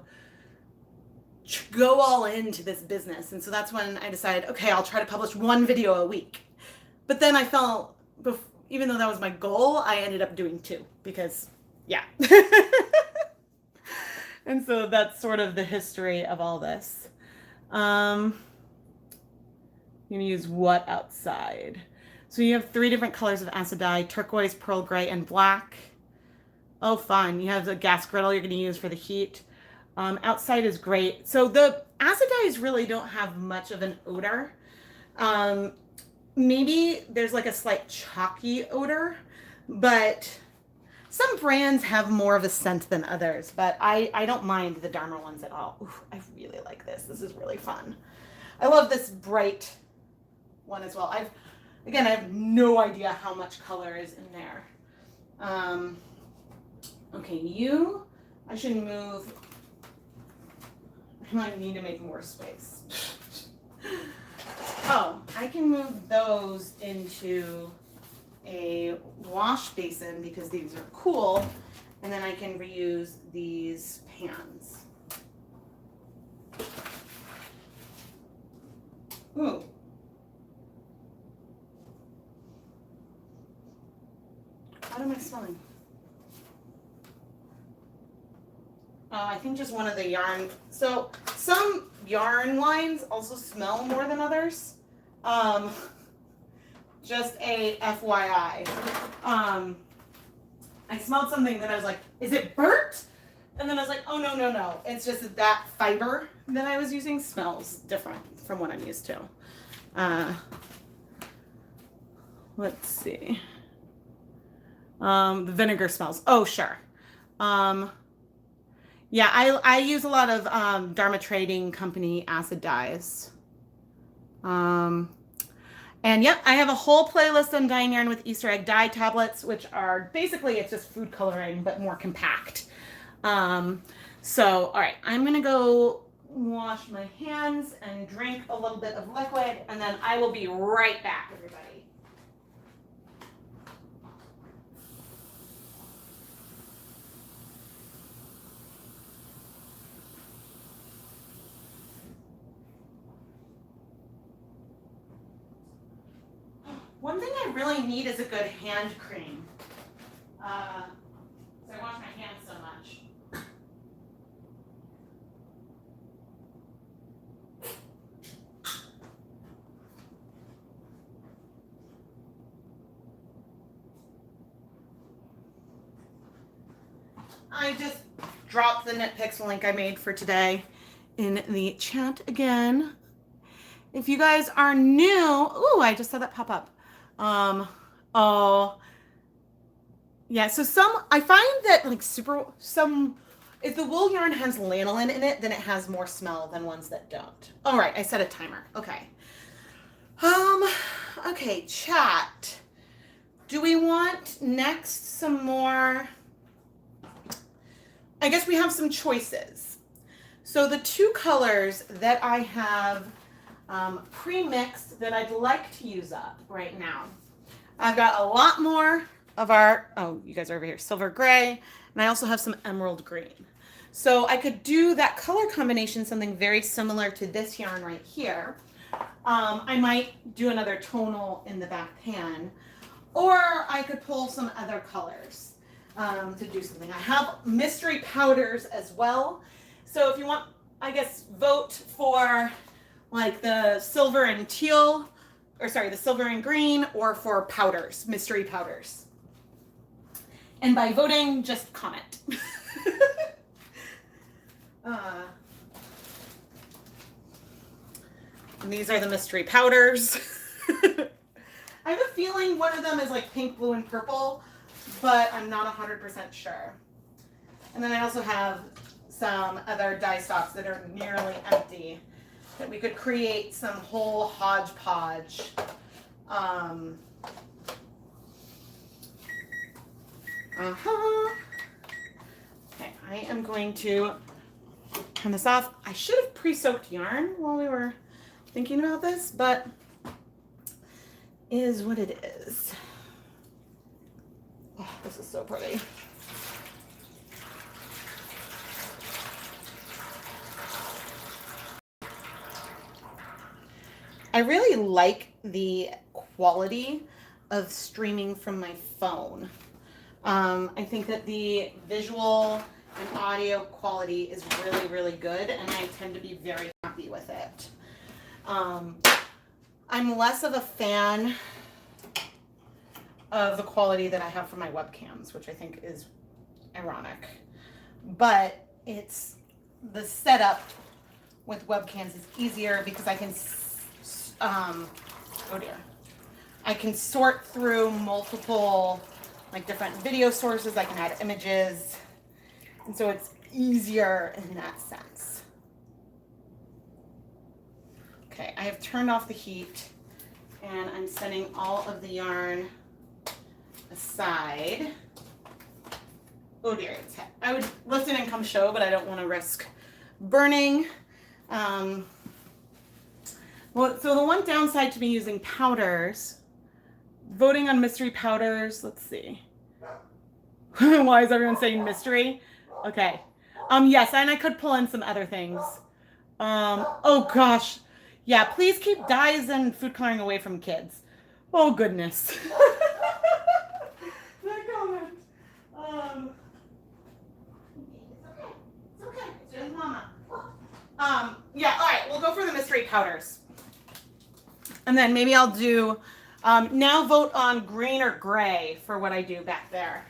go all into this business. And so that's when I decided, okay, I'll try to publish one video a week. But then I felt, even though that was my goal, I ended up doing 2 because, yeah. And so that's sort of the history of all this. I'm going to use what outside? So you have 3 different colors of acid dye: turquoise, pearl gray, and black. Oh, fun. You have the gas griddle you're going to use for the heat. Outside is great. So the acid dyes really don't have much of an odor. Maybe there's like a slight chalky odor, but some brands have more of a scent than others, but I don't mind the Dharma ones at all. Ooh, I really like this. This is really fun. I love this bright one as well. I have no idea how much color is in there. Okay, I should move. I might need to make more space. Oh, I can move those into a wash basin because these are cool, and then I can reuse these pans. Ooh. What am I smelling? Oh, I think just one of the yarn. So some yarn lines also smell more than others. Just a FYI. I smelled something that I was like, is it burnt? And then I was like, oh, no. It's just that fiber that I was using smells different from what I'm used to. Let's see. The vinegar smells. Oh, sure. Yeah, I use a lot of Dharma Trading Company acid dyes. And yep, I have a whole playlist on dyeing yarn with Easter egg dye tablets, which are basically, it's just food coloring, but more compact. So, all right, I'm going to go wash my hands and drink a little bit of liquid, and then I will be right back, everybody. One thing I really need is a good hand cream. So I wash my hands so much. I just dropped the Knit Picks link I made for today in the chat again. If you guys are new, ooh, I just saw that pop up. Oh, yeah. So I find that like if the wool yarn has lanolin in it, then it has more smell than ones that don't. All right, I set a timer. Okay. Okay, chat. Do we want next some more? I guess we have some choices. So the 2 colors that I have pre-mixed that I'd like to use up right now. I've got a lot more of our, oh, you guys are over here, silver gray, and I also have some emerald green. So I could do that color combination, something very similar to this yarn right here. I might do another tonal in the back pan, or I could pull some other colors to do something. I have mystery powders as well. So if you want, I guess, vote for like the silver and teal, or sorry, the silver and green, or for powders, mystery powders. And by voting, just comment. And these are the mystery powders. I have a feeling one of them is like pink, blue, and purple, but I'm not 100% sure. And then I also have some other dye stocks that are nearly empty that we could create some whole hodgepodge. Okay, I am going to turn this off. I should have pre-soaked yarn while we were thinking about this, but is what it is. Oh, this is so pretty. I really like the quality of streaming from my phone. I think that the visual and audio quality is really, really good, and I tend to be very happy with it. I'm less of a fan of the quality that I have from my webcams, which I think is ironic. But it's the setup with webcams is easier because I can, oh dear, I can sort through multiple like different video sources. I can add images, and so it's easier in that sense. Okay, I have turned off the heat, and I'm setting all of the yarn aside. Oh dear, I would listen and come show, but I don't want to risk burning. Well, so the one downside to me using powders, voting on mystery powders, let's see. Why is everyone saying mystery? Okay. Yes, and I could pull in some other things. Oh gosh. Yeah, please keep dyes and food coloring away from kids. Oh goodness. That comment. It's okay. It's just mama. Yeah, all right, we'll go for the mystery powders. And then maybe I'll do, now vote on green or gray for what I do back there.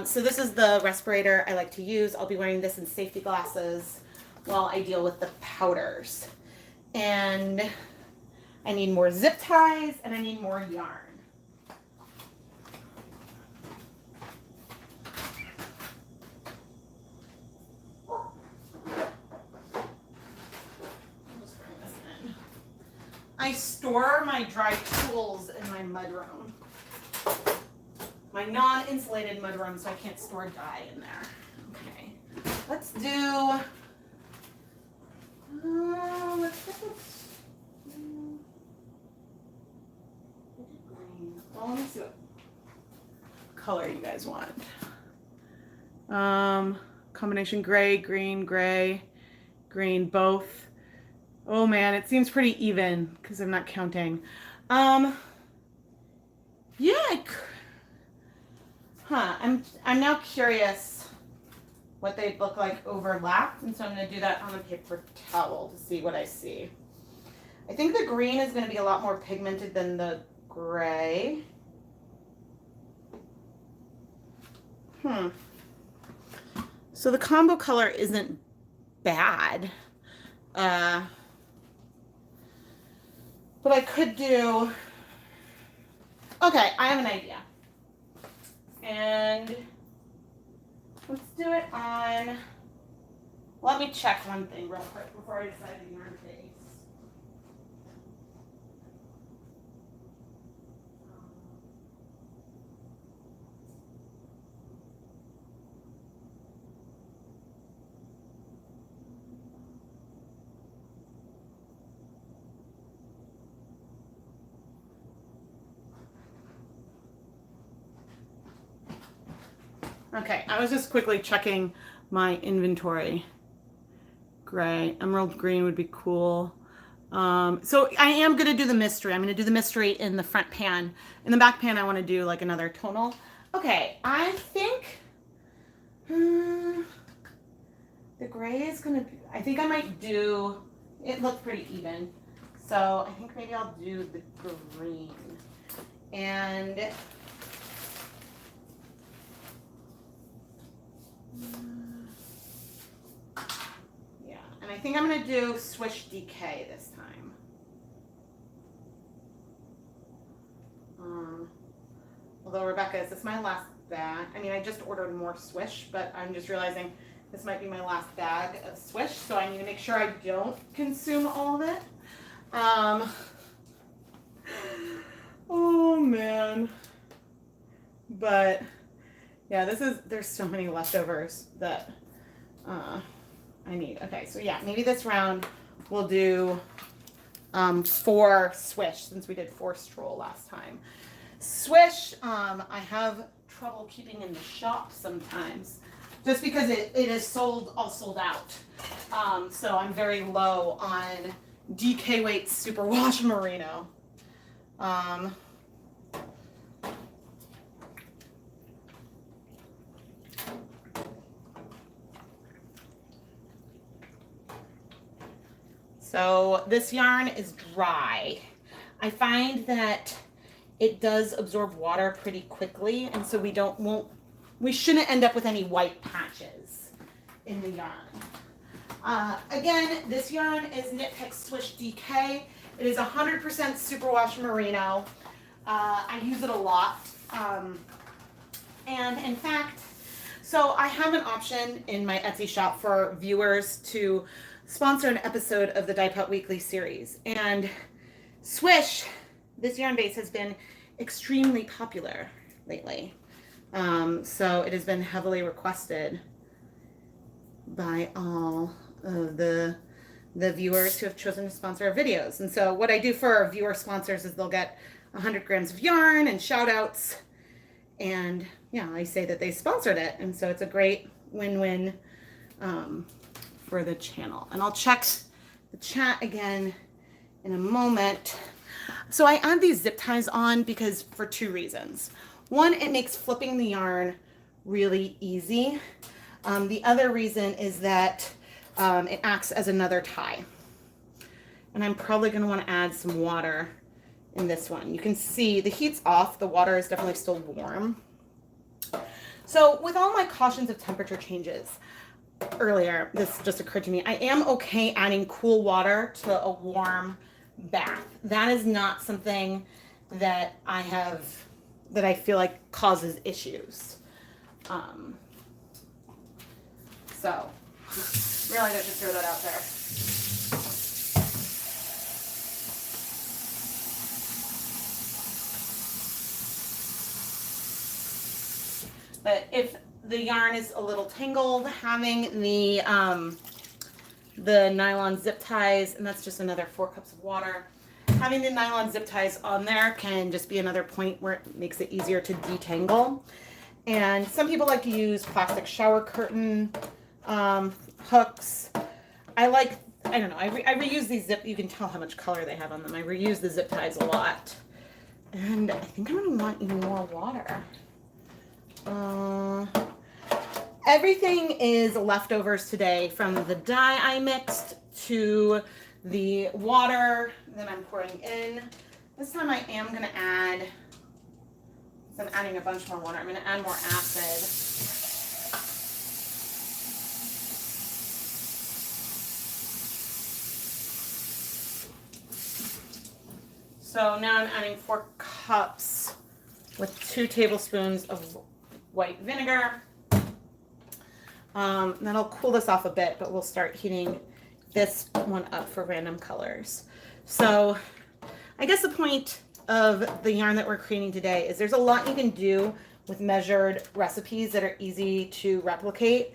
So this is the respirator I like to use. I'll be wearing this in safety glasses while I deal with the powders. And I need more zip ties and I need more yarn. I store my dry tools in my mudroom. My non-insulated mudroom, so I can't store dye in there. Okay, let's do, well, let me see what color you guys want. Combination gray, green, both. Oh man, it seems pretty even because I'm not counting. Yeah, I'm now curious what they'd look like overlapped, and so I'm going to do that on a paper towel to see what I see. I think the green is going to be a lot more pigmented than the gray. So the combo color isn't bad. But I could do, okay, I have an idea. And let's do it on, let me check one thing real quick before I decide the yarn base. Okay, I was just quickly checking my inventory. Gray, emerald green would be cool. So I am going to do the mystery. I'm going to do the mystery in the front pan. In the back pan, I want to do like another tonal. Okay, I think the gray is going to be, I think I might do, it looked pretty even. So I think maybe I'll do the green. And yeah, and I think I'm going to do Swish DK this time. Although Rebecca, is this my last bag? I mean, I just ordered more Swish, but I'm just realizing this might be my last bag of Swish, so I need to make sure I don't consume all of it. Oh man. But yeah, there's so many leftovers that I need. Okay, so yeah, maybe this round we'll do 4 Swish since we did 4 Stroll last time. Swish, I have trouble keeping in the shop sometimes just because it is all sold out. So I'm very low on DK Weight Superwash Merino. So this yarn is dry. I find that it does absorb water pretty quickly, and so we shouldn't end up with any white patches in the yarn. Again, this yarn is Knit Picks Swish DK. It is 100% superwash merino. I use it a lot. And in fact, so I have an option in my Etsy shop for viewers to sponsor an episode of the Dye Pot Weekly series. And Swish, this yarn base, has been extremely popular lately. So it has been heavily requested by all of the viewers who have chosen to sponsor our videos. And so what I do for our viewer sponsors is they'll get 100 grams of yarn and shout outs. And yeah, I say that they sponsored it. And so it's a great win-win for the channel. And I'll check the chat again in a moment. So I add these zip ties on because for 2 reasons. One, it makes flipping the yarn really easy. The other reason is that it acts as another tie. And I'm probably going to want to add some water in this one. You can see the heat's off. The water is definitely still warm. So with all my cautions of temperature changes, earlier, this just occurred to me, I am okay adding cool water to a warm bath. That is not something that I feel like causes issues. So really, I just throw that out there. But if the yarn is a little tangled, having the nylon zip ties, and that's just another 4 cups of water, having the nylon zip ties on there can just be another point where it makes it easier to detangle. And some people like to use plastic shower curtain hooks. I don't know, I reuse these you can tell how much color they have on them. I reuse the zip ties a lot. And I think I'm going to want even more water. Everything is leftovers today, from the dye I mixed to the water that I'm pouring in. This time I am going to add, so I'm adding a bunch more water, I'm going to add more acid. So now I'm adding 4 cups with 2 tablespoons of white vinegar. That'll cool this off a bit, but we'll start heating this one up for random colors. So I guess the point of the yarn that we're creating today is there's a lot you can do with measured recipes that are easy to replicate.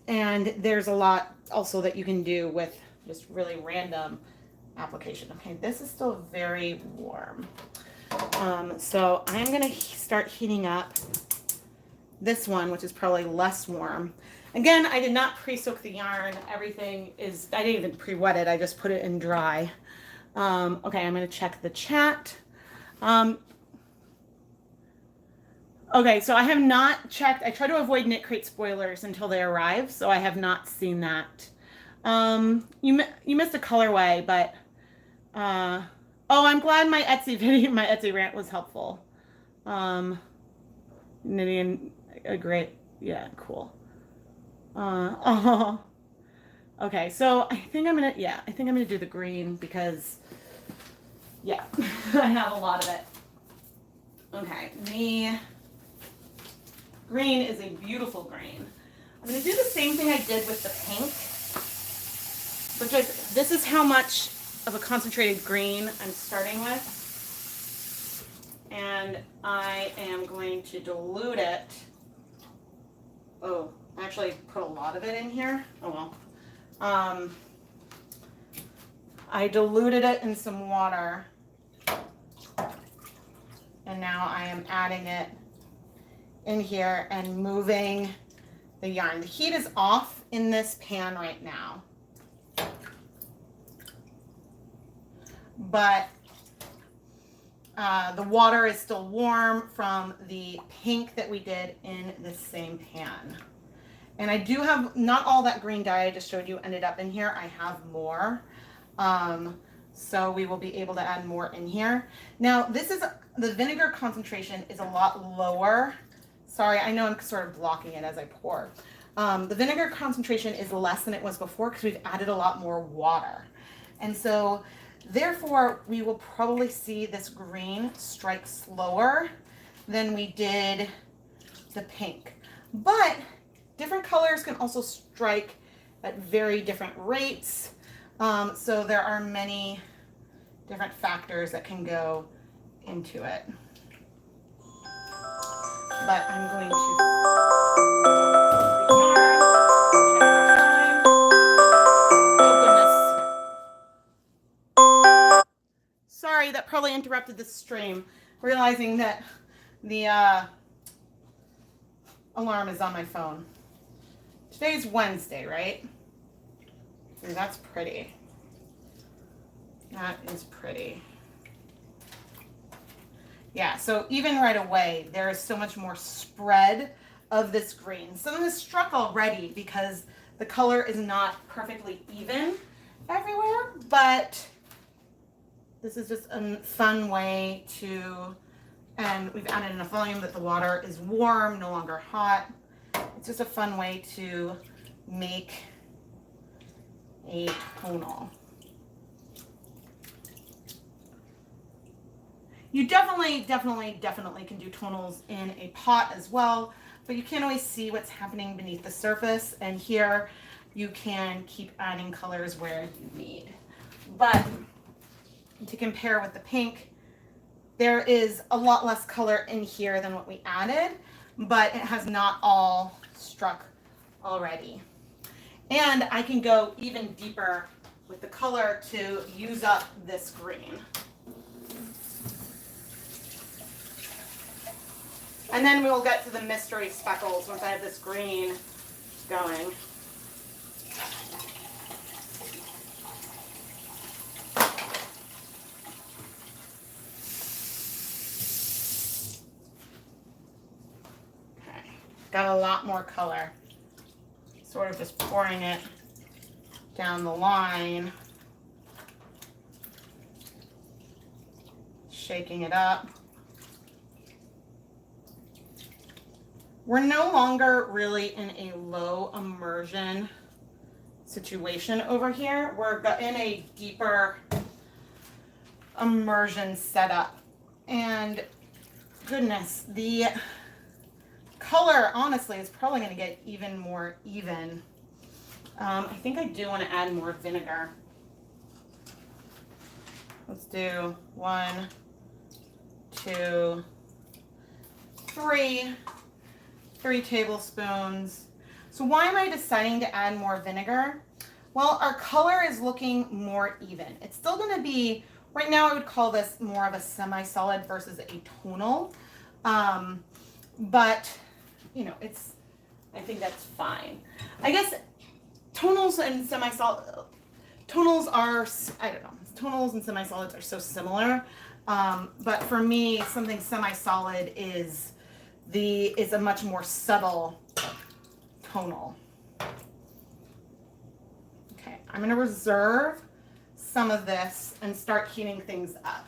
And there's a lot also that you can do with just really random application. Okay, this is still very warm. So I'm going to start heating up this one, which is probably less warm. Again, I did not pre-soak the yarn. Everything is, I didn't even pre-wet it. I just put it in dry. Okay, I'm going to check the chat. Okay, so I have not checked. I try to avoid Knit Crate spoilers until they arrive, so I have not seen that. You missed a colorway, but oh, I'm glad my Etsy video, my Etsy rant was helpful. Knitting a great, yeah, cool. Oh, okay. So I think I'm gonna do the green because, yeah, I have a lot of it. Okay, the green is a beautiful green. I'm gonna do the same thing I did with the pink, which is, this is how much of a concentrated green I'm starting with. And I am going to dilute it. Oh, I actually put a lot of it in here. Oh well. I diluted it in some water. And now I am adding it in here and moving the yarn. The heat is off in this pan right now. But the water is still warm from the pink that we did in this same pan. And I do have, not all that green dye I just showed you ended up in here. I have more. So we will be able to add more in here. Now this is, the vinegar concentration is a lot lower. Sorry, I know I'm sort of blocking it as I pour. The vinegar concentration is less than it was before because we've added a lot more water. And so therefore, we will probably see this green strike slower than we did the pink. But different colors can also strike at very different rates. So there are many different factors that can go into it. But I'm going to... Sorry, that probably interrupted the stream. Realizing that the alarm is on my phone. Today's Wednesday, right? Ooh, that's pretty. That is pretty. Yeah, so even right away, there is so much more spread of this green. Some of this struck already because the color is not perfectly even everywhere, but this is just a fun way to, and we've added enough volume that the water is warm, no longer hot. It's just a fun way to make a tonal. You definitely can do tonals in a pot as well, but you can't always see what's happening beneath the surface. And here you can keep adding colors where you need. But to compare with the pink, there is a lot less color in here than what we added, but it has not all struck already. And I can go even deeper with the color to use up this green. And then we will get to the mystery speckles once I have this green going. Okay, got a lot more color. Sort of just pouring it down the line, shaking it up. We're no longer really in a low immersion situation over here. We're in a deeper immersion setup. And goodness, the color honestly is probably going to get even more even. I think I do want to add more vinegar. Let's do 1, 2, 3 tablespoons. So why am I deciding to add more vinegar? Well, our color is looking more even. It's still going to be, right now I would call this more of a semi-solid versus a tonal. But you know, I think that's fine. I guess tonals and tonals are, I don't know, tonals and semi-solids are so similar. But for me, something semi-solid is a much more subtle tonal. Okay, I'm going to reserve some of this and start heating things up.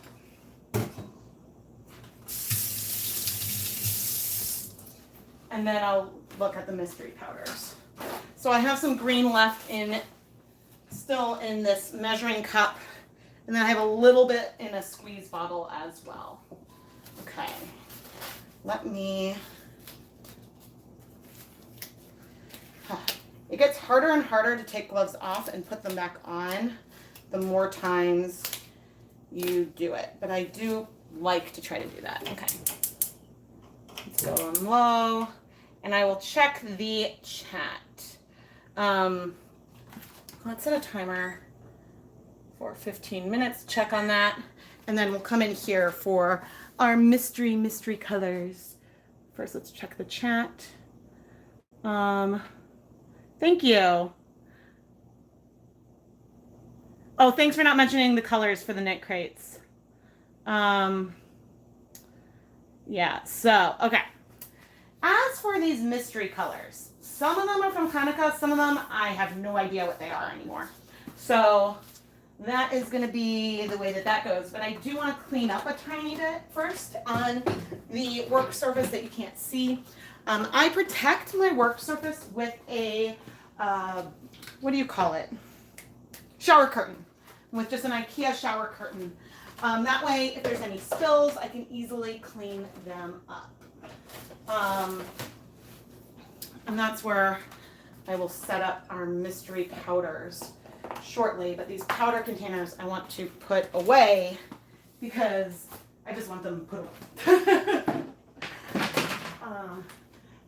And then I'll look at the mystery powders. So I have some green left still in this measuring cup. And then I have a little bit in a squeeze bottle as well. Okay, it gets harder and harder to take gloves off and put them back on the more times you do it. But I do like to try to do that. Okay, let's go on low. And I will check the chat. Let's set a timer for 15 minutes, check on that. And then we'll come in here for our mystery colors. First, let's check the chat. Thank you. Oh, thanks for not mentioning the colors for the knit crates. Yeah, so, okay. As for these mystery colors, some of them are from Hanukkah, some of them I have no idea what they are anymore. So that is going to be the way that goes. But I do want to clean up a tiny bit first on the work surface that you can't see. I protect my work surface with a, what do you call it? Shower curtain. With just an IKEA shower curtain. That way, if there's any spills, I can easily clean them up. And that's where I will set up our mystery powders shortly. But these powder containers I want to put away because I just want them put away.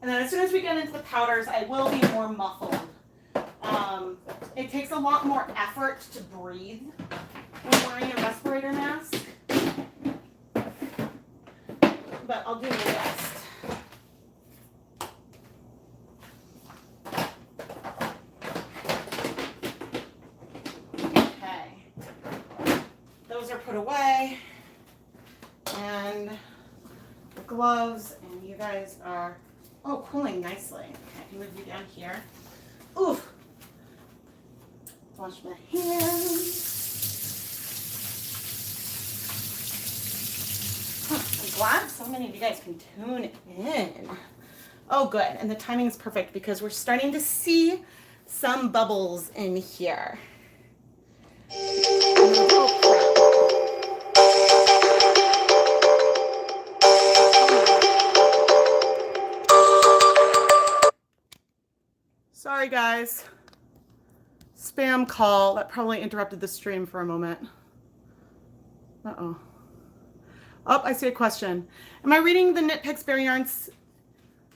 And then as soon as we get into the powders, I will be more muffled. It takes a lot more effort to breathe when wearing a respirator mask. But I'll do my best. Okay. Those are put away. And the gloves, and you guys are, cooling nicely. Okay, I can move you down here. Oof. Wash my hands. I'm glad so many of you guys can tune in. Oh, good. And the timing is perfect because we're starting to see some bubbles in here. Sorry, guys. Spam call. That probably interrupted the stream for a moment. Uh-oh. Oh, I see a question. Am I reading the Knit Picks Bare Yarns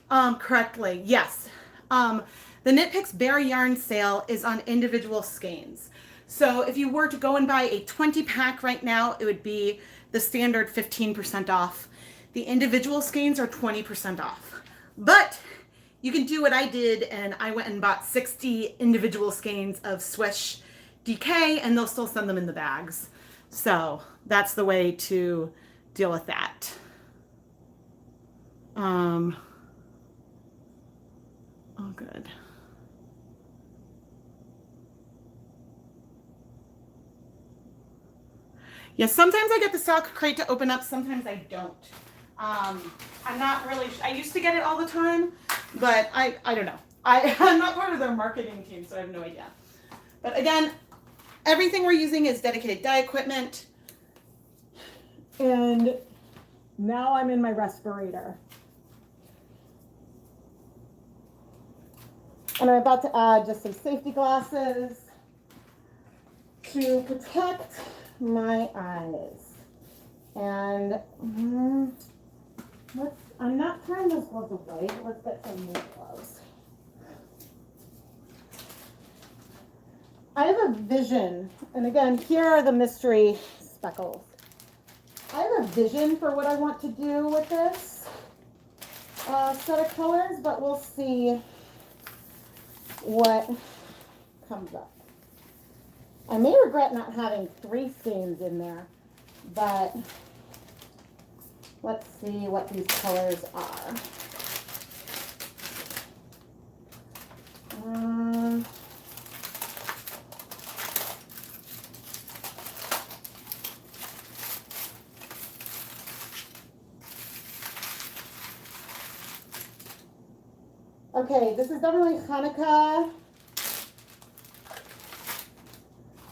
correctly? Yes. The Knit Picks Bare Yarn sale is on individual skeins. So if you were to go and buy a 20-pack right now, it would be the standard 15% off. The individual skeins are 20% off. But you can do what I did, and I went and bought 60 individual skeins of Swish DK, and they'll still send them in the bags. So that's the way to deal with that. Oh, good. Yeah, sometimes I get the sock crate to open up, sometimes I don't. I'm not really, I used to get it all the time, but I don't know. I'm not part of their marketing team, so I have no idea. But again, everything we're using is dedicated dye equipment. And now I'm in my respirator. And I'm about to add just some safety glasses to protect my eyes. And I'm not throwing those gloves away, but let's get some new gloves. I have a vision, and again, here are the mystery speckles. I have a vision for what I want to do with this. set of colors, but we'll see what comes up. I may regret not having 3 stains in there, but let's see what these colors are. Okay, this is definitely Hanukkah.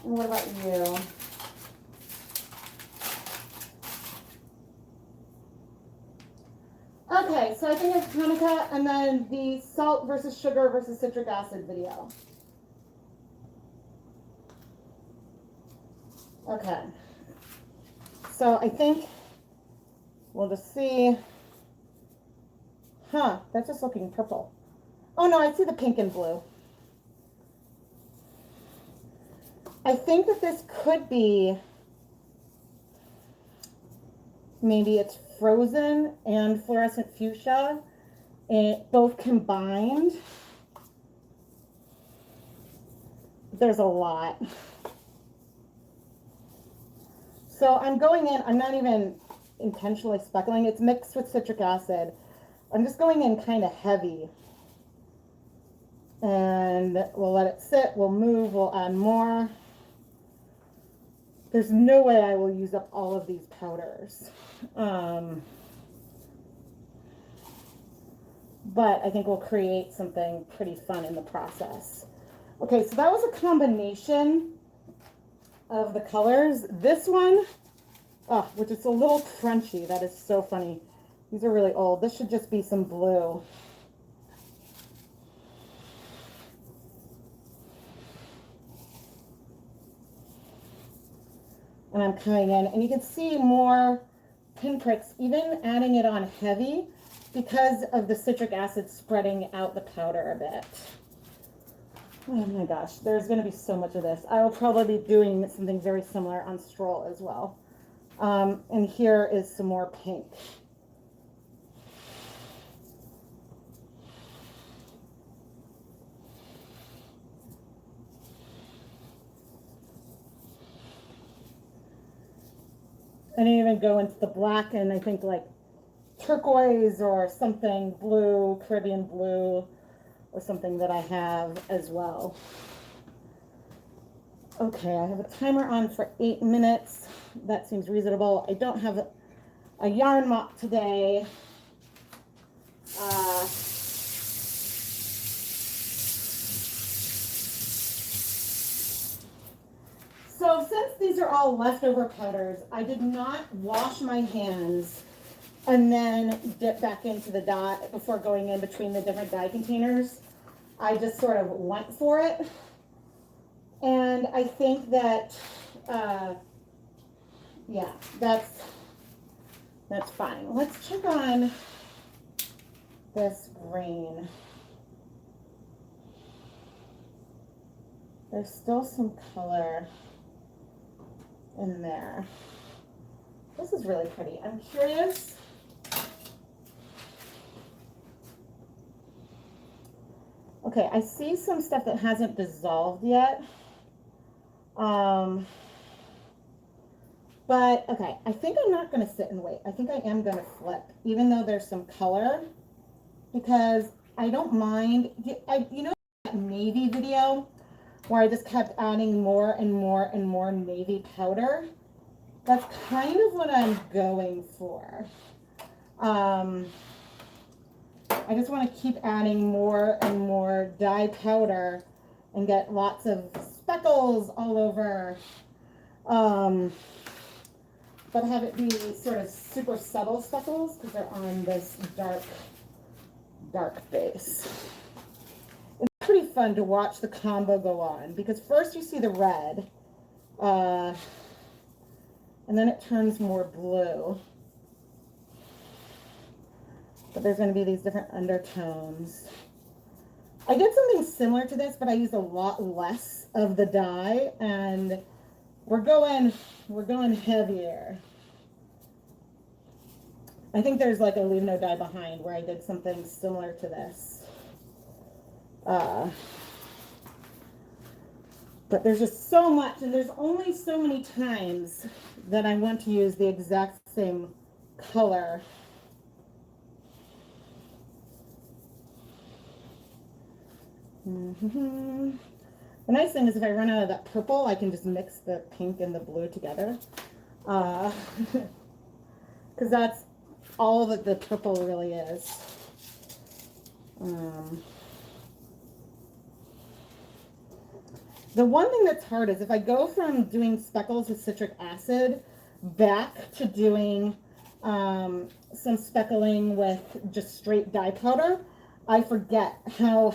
And what about you? Okay, so I think it's Hanukkah and then the salt versus sugar versus citric acid video. Okay. So I think we'll just see. Huh, that's just looking purple. Oh no, I see the pink and blue. I think that this could be, maybe it's frozen and fluorescent fuchsia, and both combined. There's a lot. So I'm going in, I'm not even intentionally speckling, it's mixed with citric acid. I'm just going in kind of heavy. And we'll let it sit, we'll move, we'll add more. There's no way I will use up all of these powders. But I think we'll create something pretty fun in the process. Okay, so that was a combination of the colors. This one, which is a little crunchy, that is so funny. These are really old. This should just be some blue. And I'm coming in, and you can see more pinpricks, even adding it on heavy, because of the citric acid spreading out the powder a bit. Oh my gosh, there's going to be so much of this. I will probably be doing something very similar on Stroll as well. And here is some more pink. I didn't even go into the black, and I think like turquoise or something blue, Caribbean blue, or something that I have as well. Okay, I have a timer on for 8 minutes. That seems reasonable. I don't have a yarn mop today. So since these are all leftover powders, I did not wash my hands and then dip back into the dye before going in between the different dye containers. I just sort of went for it. And I think that, yeah, that's fine. Let's check on this green. There's still some color in there. This is really pretty. I'm curious. Okay, I see some stuff that hasn't dissolved yet. But okay, I think I'm not going to sit and wait. I think I am going to flip, even though there's some color, because I don't mind. You know that navy video where I just kept adding more and more and more navy powder? That's kind of what I'm going for. I just want to keep adding more and more dye powder and get lots of speckles all over. But have it be sort of super subtle speckles because they're on this dark base. It's pretty fun to watch the combo go on because first you see the red, and then it turns more blue. But there's going to be these different undertones. I did something similar to this, but I used a lot less of the dye, and we're going heavier. I think there's like a Leave No Dye Behind where I did something similar to this. But there's just so much, and there's only so many times that I want to use the exact same color. The nice thing is if I run out of that purple, I can just mix the pink and the blue together. Because that's all that the purple really is. The one thing that's hard is if I go from doing speckles with citric acid back to doing some speckling with just straight dye powder, I forget how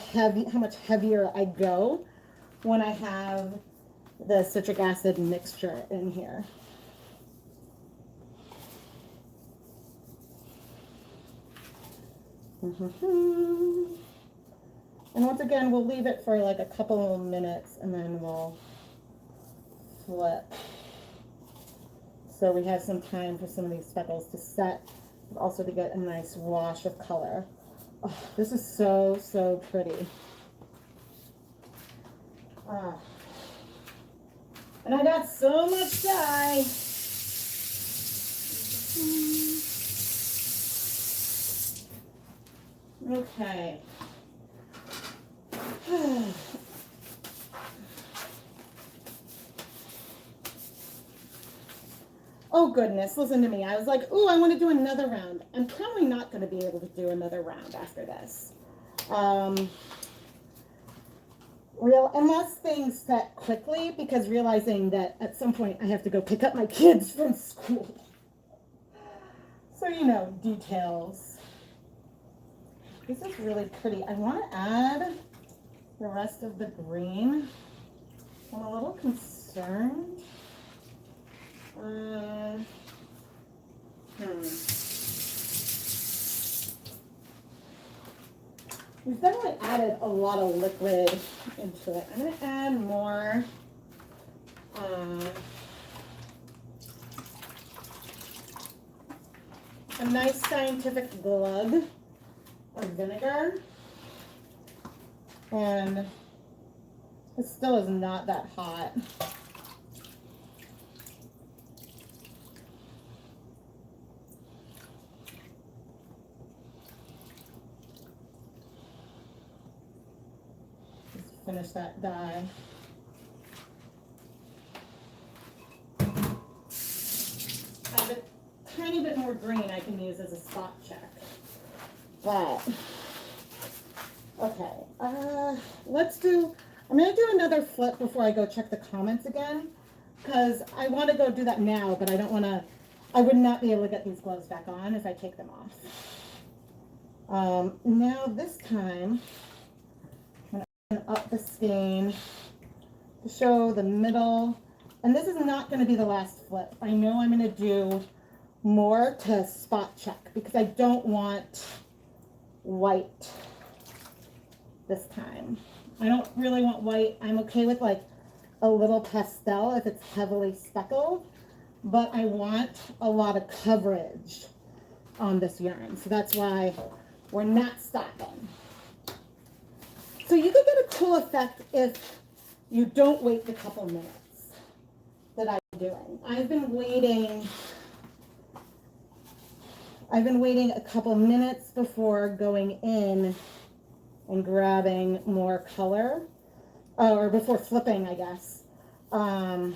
much heavier I go when I have the citric acid mixture in here. And once again, we'll leave it for like a couple of minutes and then we'll flip. So we have some time for some of these speckles to set, but also to get a nice wash of color. Oh, this is so, so pretty. And I got so much dye. Okay. Oh goodness, listen to me. I was like, ooh, I want to do another round. I'm probably not going to be able to do another round after this. Unless things set quickly, because realizing that at some point I have to go pick up my kids from school. So, you know, details. This is really pretty. I want to add the rest of the green. I'm a little concerned. We've definitely added a lot of liquid into it. I'm going to add more a nice scientific glug of vinegar. And it still is not that hot. Just finish that dye. I have a tiny bit more green I can use as a spot check. But okay, I'm gonna do another flip before I go check the comments again, because I want to go do that now, but I would not be able to get these gloves back on if I take them off. Now this time, I'm gonna up the skein to show the middle, and this is not gonna be the last flip. I know I'm gonna do more to spot check because I don't want white this time. I don't really want white. I'm okay with like a little pastel if it's heavily speckled, but I want a lot of coverage on this yarn. So that's why we're not stopping. So you could get a cool effect if you don't wait the couple minutes that I'm doing. I've been waiting a couple minutes before going in and grabbing more color, or before flipping, I guess. And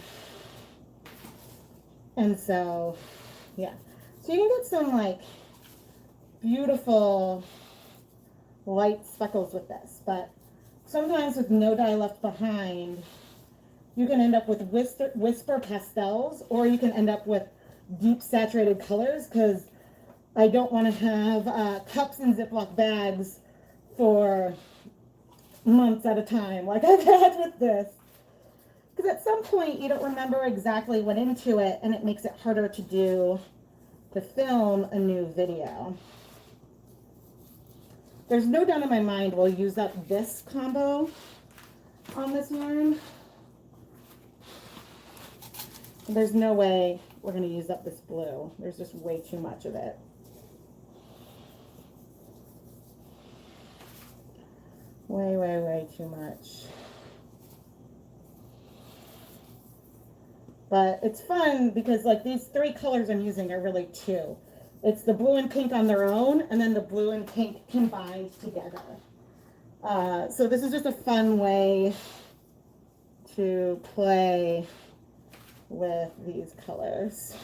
so, yeah. So you can get some like beautiful light speckles with this, but sometimes with no dye left behind, you can end up with whisper pastels, or you can end up with deep saturated colors, because I don't want to have cups and Ziploc bags for months at a time like I've had with this. Because at some point you don't remember exactly what into it, and it makes it harder to film a new video. There's no doubt in my mind we'll use up this combo on this yarn. There's no way we're going to use up this blue. There's just way too much of it. way too much. But it's fun because like these three colors I'm using are really two. It's the blue and pink on their own, and then the blue and pink combined together. So this is just a fun way to play with these colors.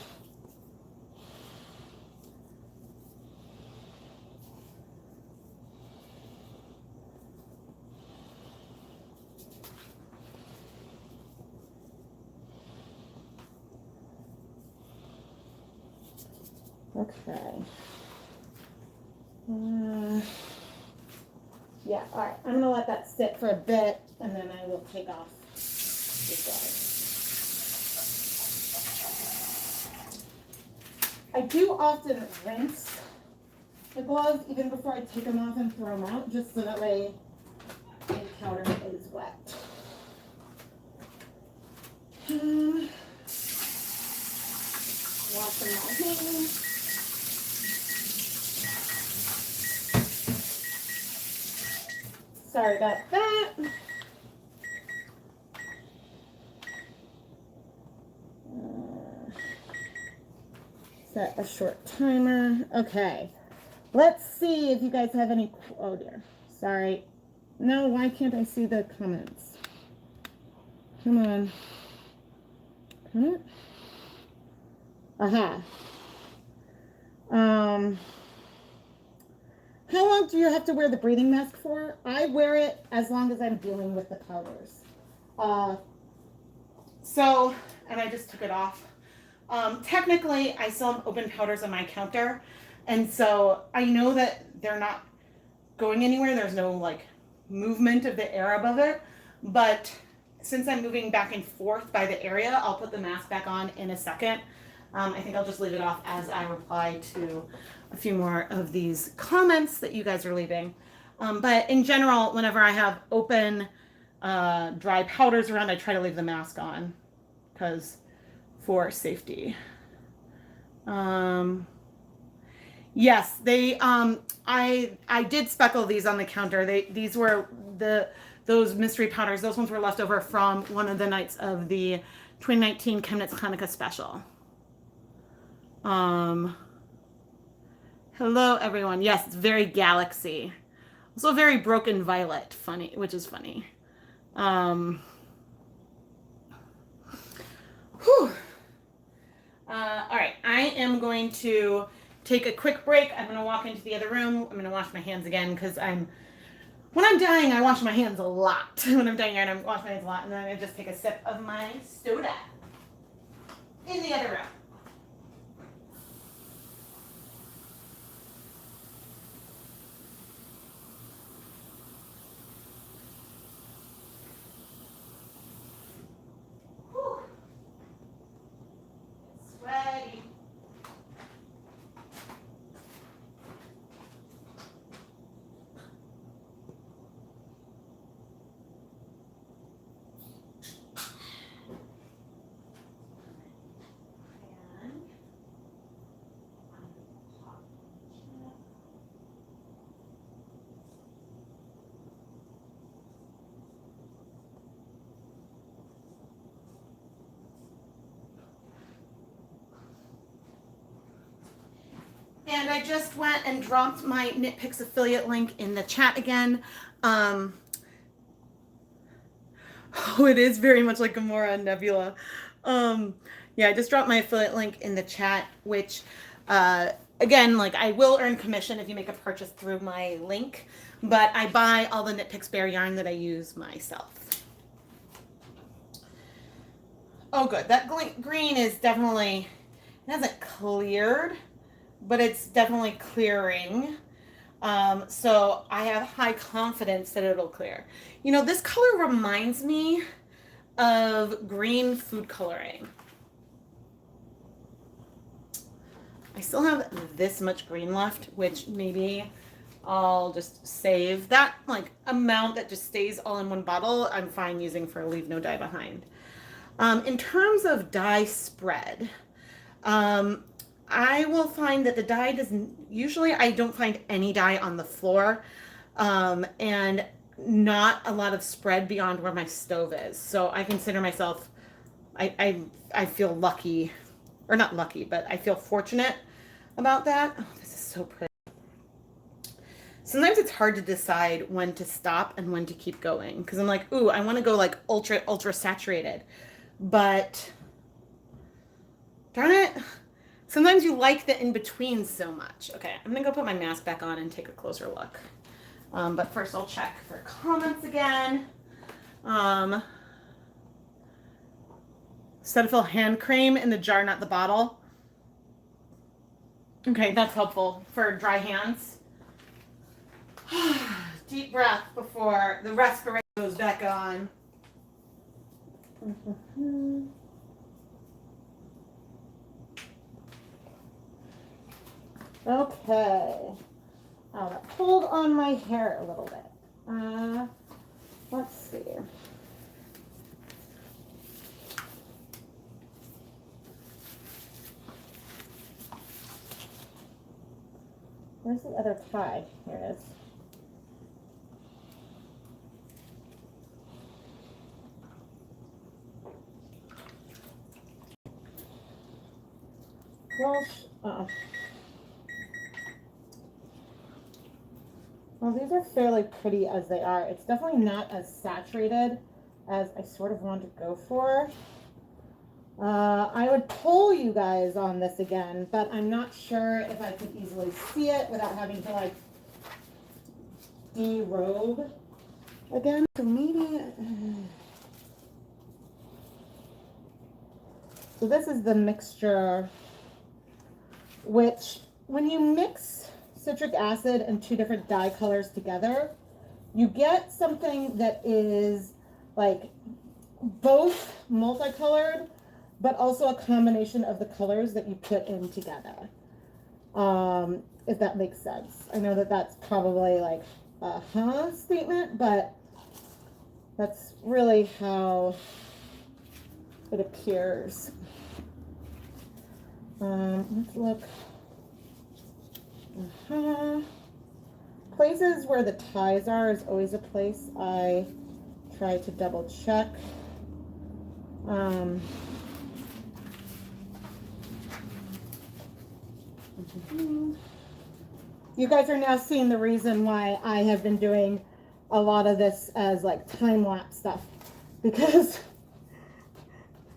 Okay. Yeah, all right. I'm gonna let that sit for a bit, and then I will take off these gloves. I do often rinse the gloves even before I take them off and throw them out, just so that way the powder is wet. Washing my hands. Sorry about that. Set a short timer. Okay. Let's see if you guys have any. Oh dear. Sorry. No, why can't I see the comments? Come on. Comment? Aha. How long do you have to wear the breathing mask for? I wear it as long as I'm dealing with the powders. And I just took it off. Technically, I still have open powders on my counter, and so I know that they're not going anywhere. There's no like movement of the air above it, but since I'm moving back and forth by the area, I'll put the mask back on in a second. I think I'll just leave it off as I reply to a few more of these comments that you guys are leaving. But in general, whenever I have open dry powders around, I try to leave the mask on because for safety. Yes, they I did speckle these on the counter. These were those mystery powders. Those ones were left over from one of the nights of the 2019 ChemKnits Hanukkah special. Hello everyone. Yes, it's very galaxy. Also very broken violet, funny, which is funny. Whew. All right, I am going to take a quick break. I'm going to walk into the other room. I'm going to wash my hands again because when I'm dyeing, I wash my hands a lot. When I'm dyeing yarn, I wash my hands a lot. And then I'm going to just take a sip of my soda in the other room. Whew. It's sweaty. And I just went and dropped my Knit Picks affiliate link in the chat again. Oh, it is very much like Gamora and Nebula. Yeah, I just dropped my affiliate link in the chat, which, again, like I will earn commission if you make a purchase through my link, but I buy all the Knit Picks bare yarn that I use myself. Oh, good. That green is definitely, it hasn't cleared, but it's definitely clearing. So I have high confidence that it'll clear. You know, this color reminds me of green food coloring. I still have this much green left, which maybe I'll just save. That like amount that just stays all in one bottle, I'm fine using for leave no dye behind. In terms of dye spread, I will find that the dye doesn't, usually I don't find any dye on the floor. And not a lot of spread beyond where my stove is. So I consider myself, I feel lucky, or not lucky, but I feel fortunate about that. Oh, this is so pretty. Sometimes it's hard to decide when to stop and when to keep going because I'm like, ooh, I want to go like ultra saturated, but darn it, sometimes you like the in between so much. Okay, I'm gonna go put my mask back on and take a closer look. But first, I'll check for comments again. Cetaphil hand cream in the jar, not the bottle. Okay, that's helpful for dry hands. Deep breath before the respirator goes back on. Okay. Oh, that pulled on my hair a little bit. Let's see. Where's the other tie? Here it is. Well, these are fairly pretty as they are. It's definitely not as saturated as I sort of want to go for. I would poll you guys on this again, but I'm not sure if I could easily see it without having to like derobe again. So maybe. So this is the mixture, which when you mix citric acid and two different dye colors together, you get something that is like both multicolored, but also a combination of the colors that you put in together. If that makes sense. I know that that's probably like a statement, but that's really how it appears. Let's look. Places where the ties are is always a place I try to double check. You guys are now seeing the reason why I have been doing a lot of this as like time-lapse stuff, because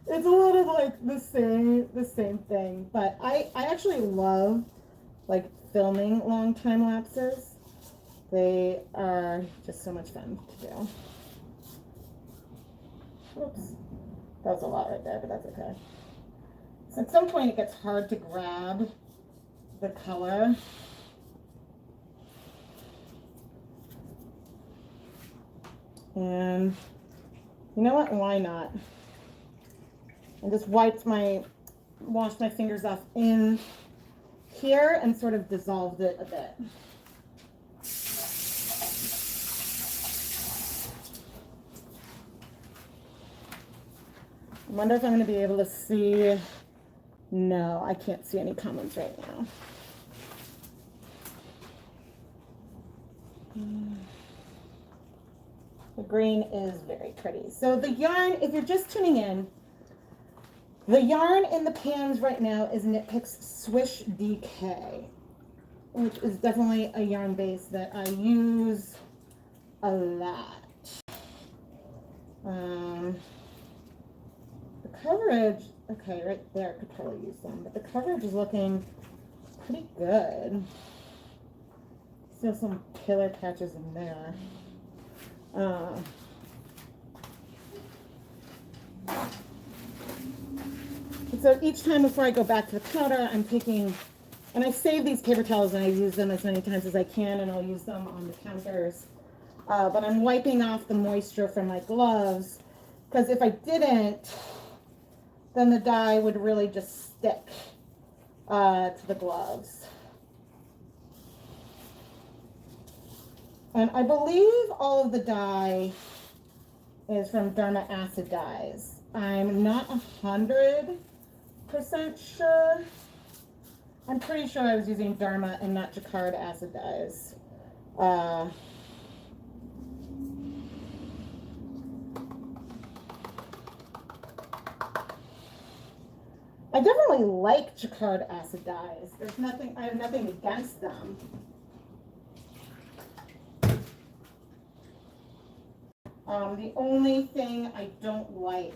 it's a lot of like the same thing. But I actually love like filming long time lapses. They are just so much fun to do. Oops, that was a lot right there, but that's okay. So at some point it gets hard to grab the color. And you know what? Why not? I just washed my fingers off in here and sort of dissolved it a bit. I wonder if I'm going to be able to see. No, I can't see any comments right now. The green is very pretty. So the yarn, if you're just tuning in, the yarn in the pans right now is Knit Picks Swish DK, which is definitely a yarn base that I use a lot. The coverage, okay, right there, could probably use some, but the coverage is looking pretty good. Still some killer patches in there. So each time before I go back to the counter, I'm taking, and I save these paper towels and I use them as many times as I can, and I'll use them on the counters. But I'm wiping off the moisture from my gloves, because if I didn't, then the dye would really just stick to the gloves. And I believe all of the dye is from Dharma Acid Dyes. I'm not 100% sure. I'm pretty sure I was using Dharma and not Jacquard Acid Dyes. I definitely like Jacquard acid dyes. There's nothing, I have nothing against them. The only thing I don't like,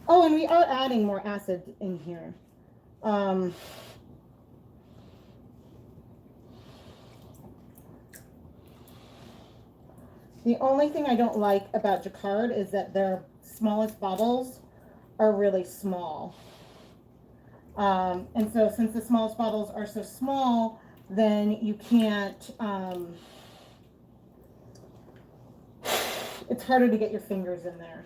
oh, and we are adding more acid in here. The only thing I don't like about Jacquard is that their smallest bottles are really small. And so since the smallest bottles are so small, then you can't, it's harder to get your fingers in there.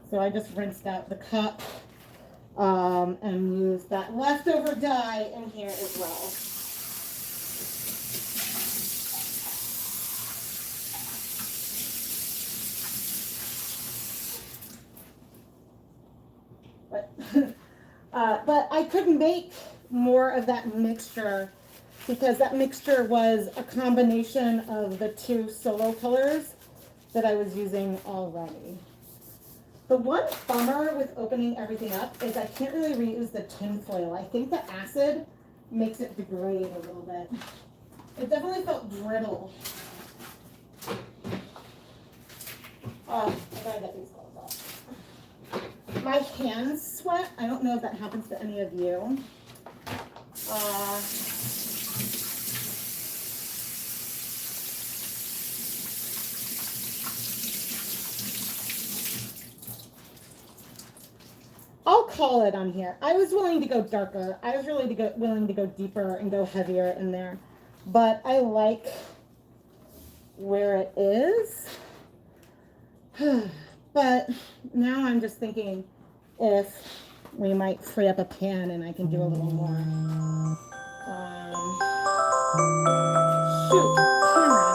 So I just rinsed out the cup and used that leftover dye in here as well. But I couldn't make more of that mixture because that mixture was a combination of the two solo colors that I was using already. The one bummer with opening everything up is I can't really reuse the tin foil. I think the acid makes it degrade a little bit. It definitely felt brittle. Oh, I gotta get these gloves off. My hands sweat. I don't know if that happens to any of you. I'll call it on here. I was willing to go darker. I was really willing to go deeper and go heavier in there. But I like where it is. But now I'm just thinking if we might free up a pan and I can do a little more. Shoot, camera.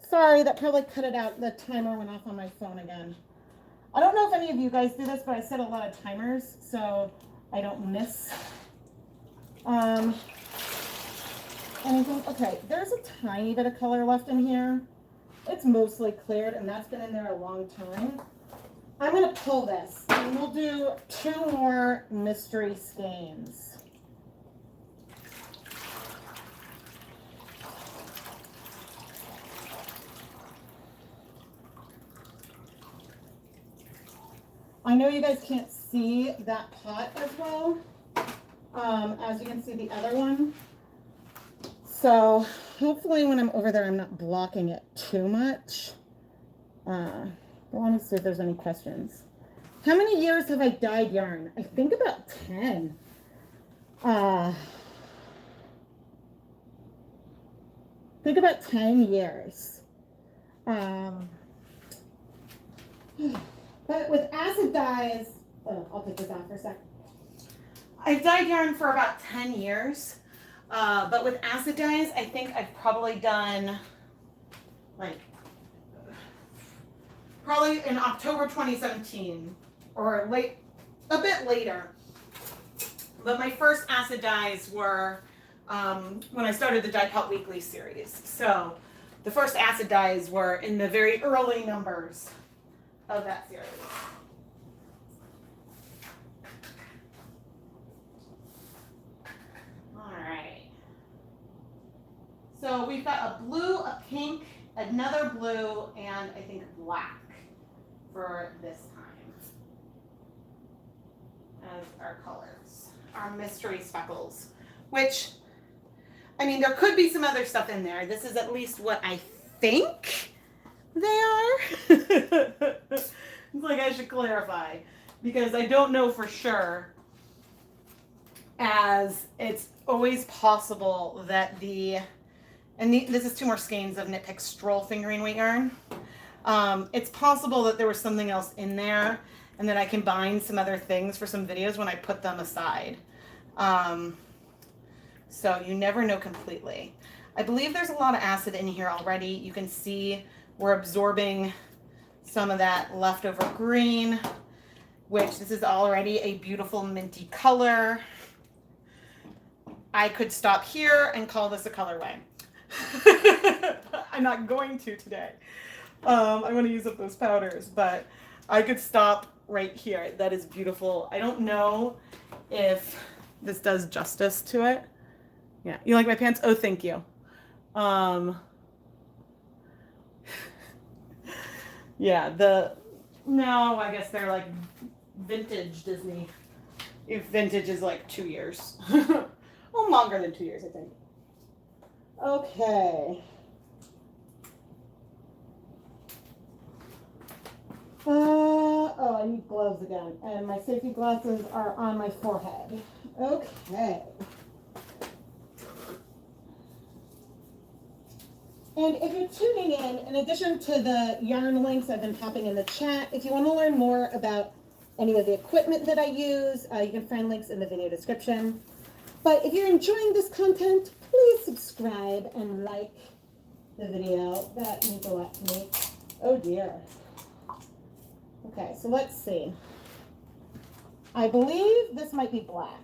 Sorry, that probably cut it out. The timer went off on my phone again. I don't know if any of you guys do this, but I set a lot of timers so I don't miss anything. Okay, there's a tiny bit of color left in here. It's mostly cleared, and that's been in there a long time. I'm going to pull this, and we'll do 2 more mystery skeins. I know you guys can't see that pot as well as you can see the other one. So hopefully when I'm over there, I'm not blocking it too much. But let me see if there's any questions. How many years have I dyed yarn? I think about 10. Think about 10 years. But with acid dyes, oh, I'll take this off for a sec. I've dyed yarn for about 10 years. But with acid dyes, I think I've probably done like probably in October 2017 or a bit later. But my first acid dyes were when I started the Dye Cut Weekly series. So the first acid dyes were in the very early numbers of that series. So we've got a blue, a pink, another blue, and I think black for this time as our colors, our mystery speckles, which, I mean, there could be some other stuff in there. This is at least what I think they are. It's like I should clarify because I don't know for sure, as it's always possible that this is 2 more skeins of Knit Pick Stroll fingering weight yarn. It's possible that there was something else in there and that I combined some other things for some videos when I put them aside. So you never know completely. I believe there's a lot of acid in here already. You can see we're absorbing some of that leftover green, which this is already a beautiful minty color. I could stop here and call this a colorway. I'm not going to today. I want to use up those powders, but I could stop right here. That is beautiful. I don't know if this does justice to it. Yeah, you like my pants? Oh, thank you. Yeah, no, I guess they're like vintage Disney. If vintage is like 2 years. Well, longer than 2 years, I think. Okay. Oh, I need gloves again. And my safety glasses are on my forehead. Okay. And if you're tuning in addition to the yarn links I've been popping in the chat, if you want to learn more about any of the equipment that I use, you can find links in the video description. But if you're enjoying this content, please subscribe and like the video. That means a lot to me. Oh dear. Okay, so let's see. I believe this might be black.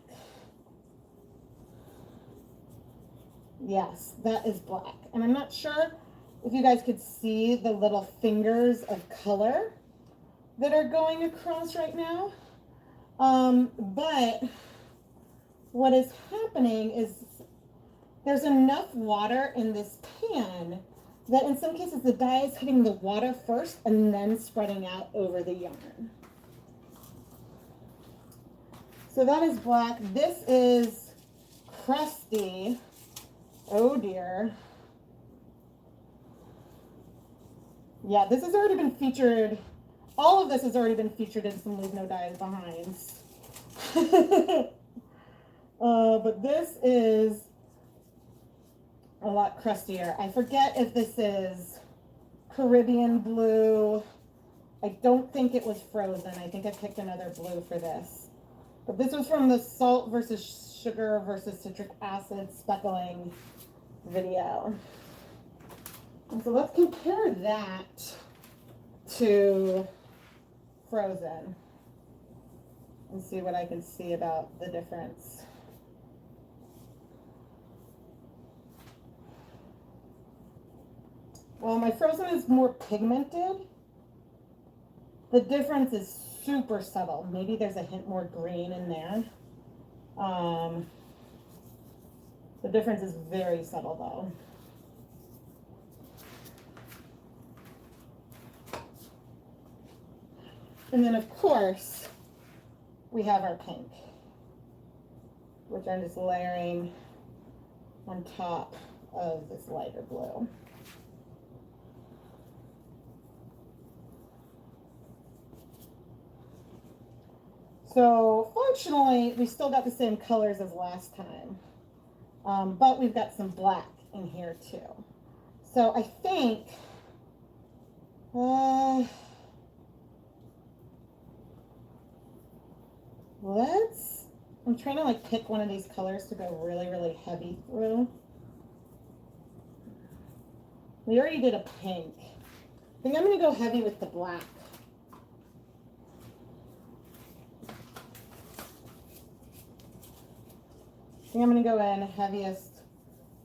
Yes, that is black. And I'm not sure if you guys could see the little fingers of color that are going across right now. But what is happening is there's enough water in this pan that in some cases the dye is hitting the water first and then spreading out over the yarn. So that is black. This is crusty. Oh dear. Yeah, this has already been featured. All of this has already been featured in some Leave No Dyes Behinds. But this is a lot crustier. I forget if this is Caribbean blue. I don't think it was frozen. I think I picked another blue for this. But this was from the salt versus sugar versus citric acid speckling video. And so let's compare that to frozen and see what I can see about the difference. Well, my frozen is more pigmented. The difference is super subtle. Maybe there's a hint more green in there. The difference is very subtle though. And then of course, we have our pink, which I'm just layering on top of this lighter blue. So functionally, we still got the same colors as last time, but we've got some black in here too. So I think, I'm trying to like pick one of these colors to go really, really heavy through. We already did a pink. I think I'm going to go heavy with the black. I think I'm going to go in heaviest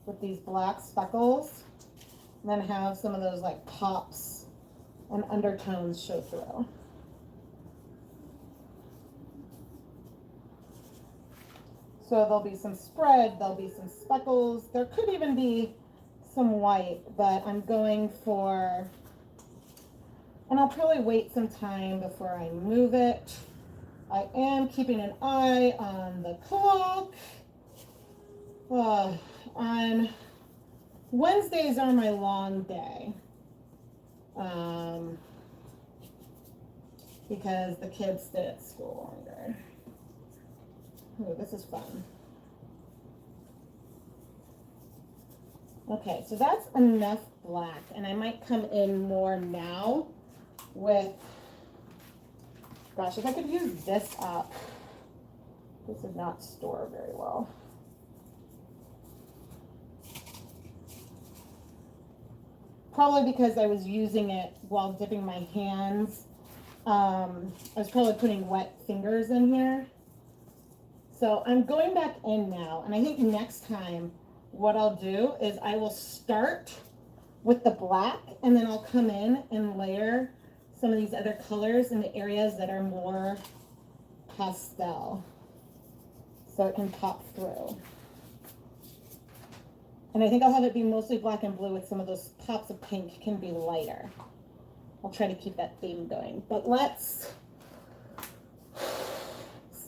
with these black speckles, and then have some of those like pops and undertones show through. So there'll be some spread, there'll be some speckles, there could even be some white, but I'm going for, and I'll probably wait some time before I move it. I am keeping an eye on the clock. On Wednesdays are my long day, because the kids stay at school longer. Ooh, this is fun. Okay, so that's enough black, and I might come in more now with, gosh, if I could use this up. This did not store very well. Probably because I was using it while dipping my hands. I was probably putting wet fingers in here. So I'm going back in now, and I think next time what I'll do is I will start with the black, and then I'll come in and layer some of these other colors in the areas that are more pastel, so it can pop through. And I think I'll have it be mostly black and blue with some of those pops of pink can be lighter. I'll try to keep that theme going. But let's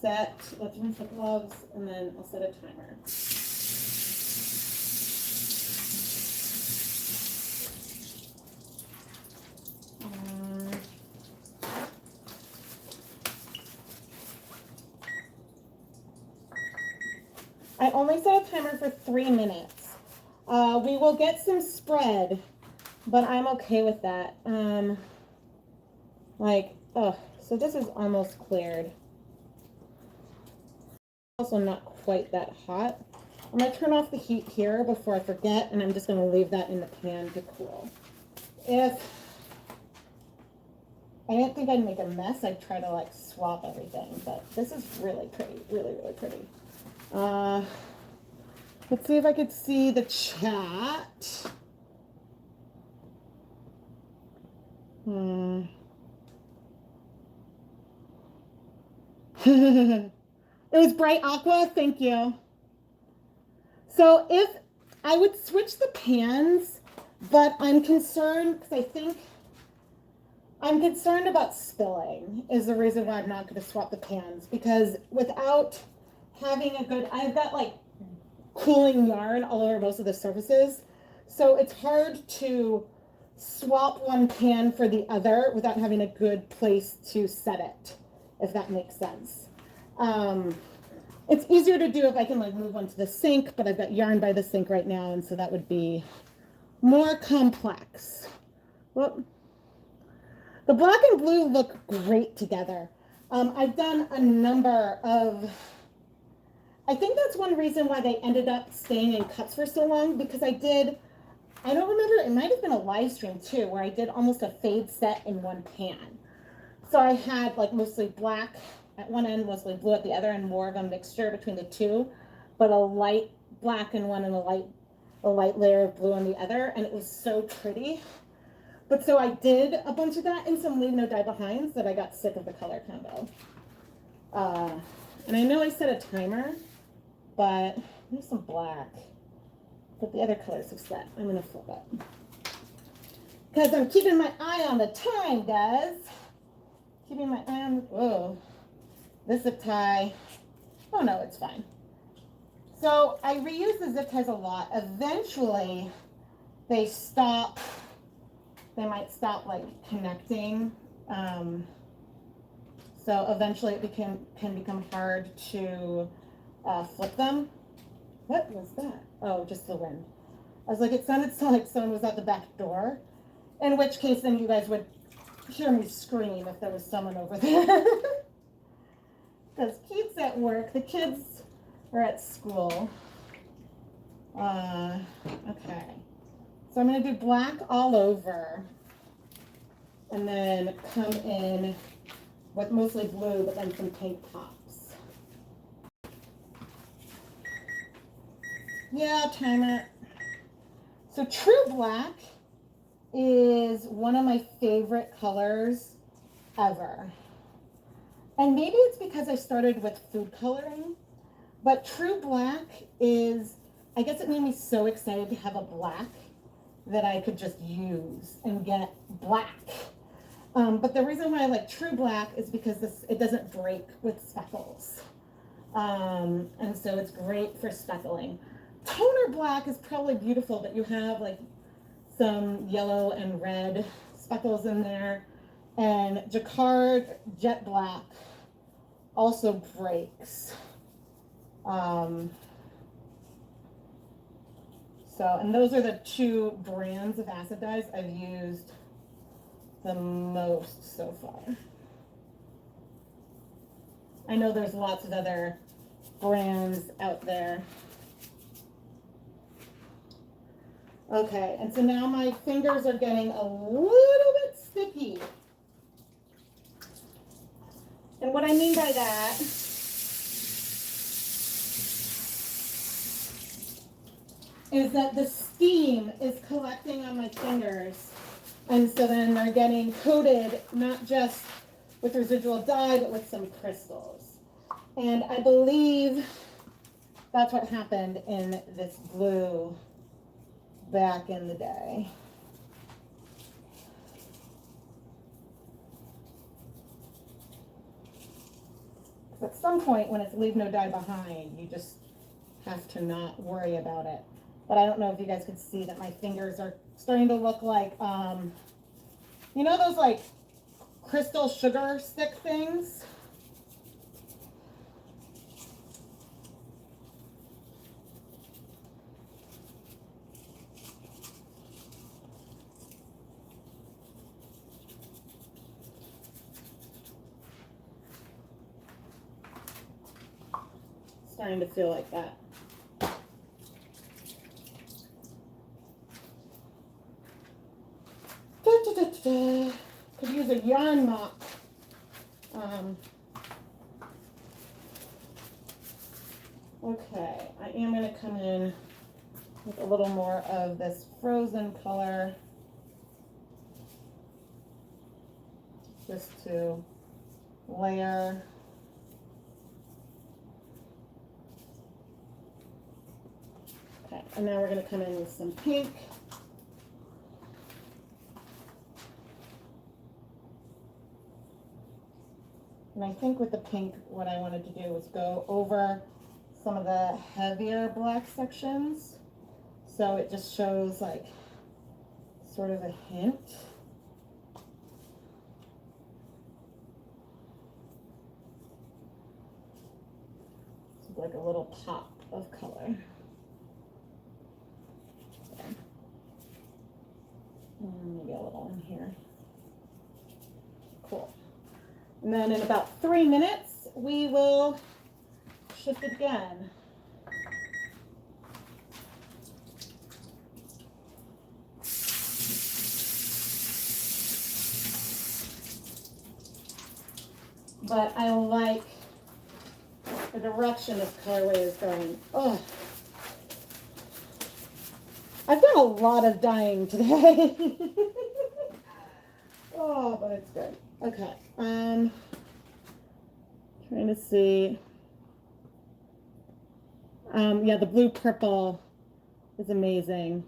rinse the gloves, and then I'll set a timer. I only set a timer for 3 minutes. We will get some spread, but I'm okay with that. So this is almost cleared. Also not quite that hot. I'm gonna turn off the heat here before I forget, and I'm just gonna leave that in the pan to cool. If I didn't think I'd make a mess, I'd try to like swap everything, but this is really pretty, really, really pretty. Let's see if I could see the chat. It was bright aqua, thank you. So if I would switch the pans, but I'm concerned because I'm concerned about spilling is the reason why I'm not going to swap the pans, because without having a good, I've got like cooling yarn all over most of the surfaces, so it's hard to swap one pan for the other without having a good place to set it, if that makes sense. It's easier to do if I can like move one to the sink, but I've got yarn by the sink right now, and so that would be more complex. Well, the black and blue look great together. I've done a number of, I think that's one reason why they ended up staying in cuts for so long, because I don't remember, it might have been a live stream too, where I did almost a fade set in one pan. So I had like mostly black at one end, mostly blue at the other, and more of a mixture between the two, but a light black in one and a light layer of blue on the other, and it was so pretty. But so I did a bunch of that in some Leave No Dye Behinds that I got sick of the color combo. And I know I set a timer, but there's some black. But the other colors have set. I'm gonna flip it. Because I'm keeping my eye on the time, guys. Keeping my eye on, whoa. This zip tie, oh no, it's fine. So I reuse the zip ties a lot. Eventually, they might stop like connecting. So eventually it can become hard to flip them. What was that? Oh, just the wind. I was like, it sounded so like someone was at the back door. In which case, then you guys would hear me scream if there was someone over there. Because Keith's at work, the kids are at school. Okay. So I'm gonna do black all over, and then come in with mostly blue, but then some pink pops. Yeah, timer. So true black is one of my favorite colors ever. And maybe it's because I started with food coloring, but true black is, I guess it made me so excited to have a black that I could just use and get black. But the reason why I like true black is because it doesn't break with speckles. And so it's great for speckling. Toner black is probably beautiful, but you have like some yellow and red speckles in there. And Jacquard Jet Black also breaks. And those are the two brands of acid dyes I've used the most so far. I know there's lots of other brands out there. Okay, and so now my fingers are getting a little bit sticky. And what I mean by that is that the steam is collecting on my fingers. And so then they're getting coated not just with residual dye, but with some crystals. And I believe that's what happened in this glue back in the day. At some point when it's leave no dye behind, you just have to not worry about it. But I don't know if you guys could see that my fingers are starting to look like, you know those like crystal sugar stick things? Starting to feel like that. Could use a yarn mop. Okay, I am going to come in with a little more of this frozen color just to layer. Okay, and now we're going to come in with some pink. And I think with the pink, what I wanted to do was go over some of the heavier black sections. So it just shows like sort of a hint. It's like a little pop of color. Maybe a little in here. Cool. And then in about 3 minutes, we will shift it again. But I like the direction this colorway is going. Oh, I've done a lot of dyeing today. Oh, but it's good. Okay. Trying to see. Yeah, the blue purple is amazing.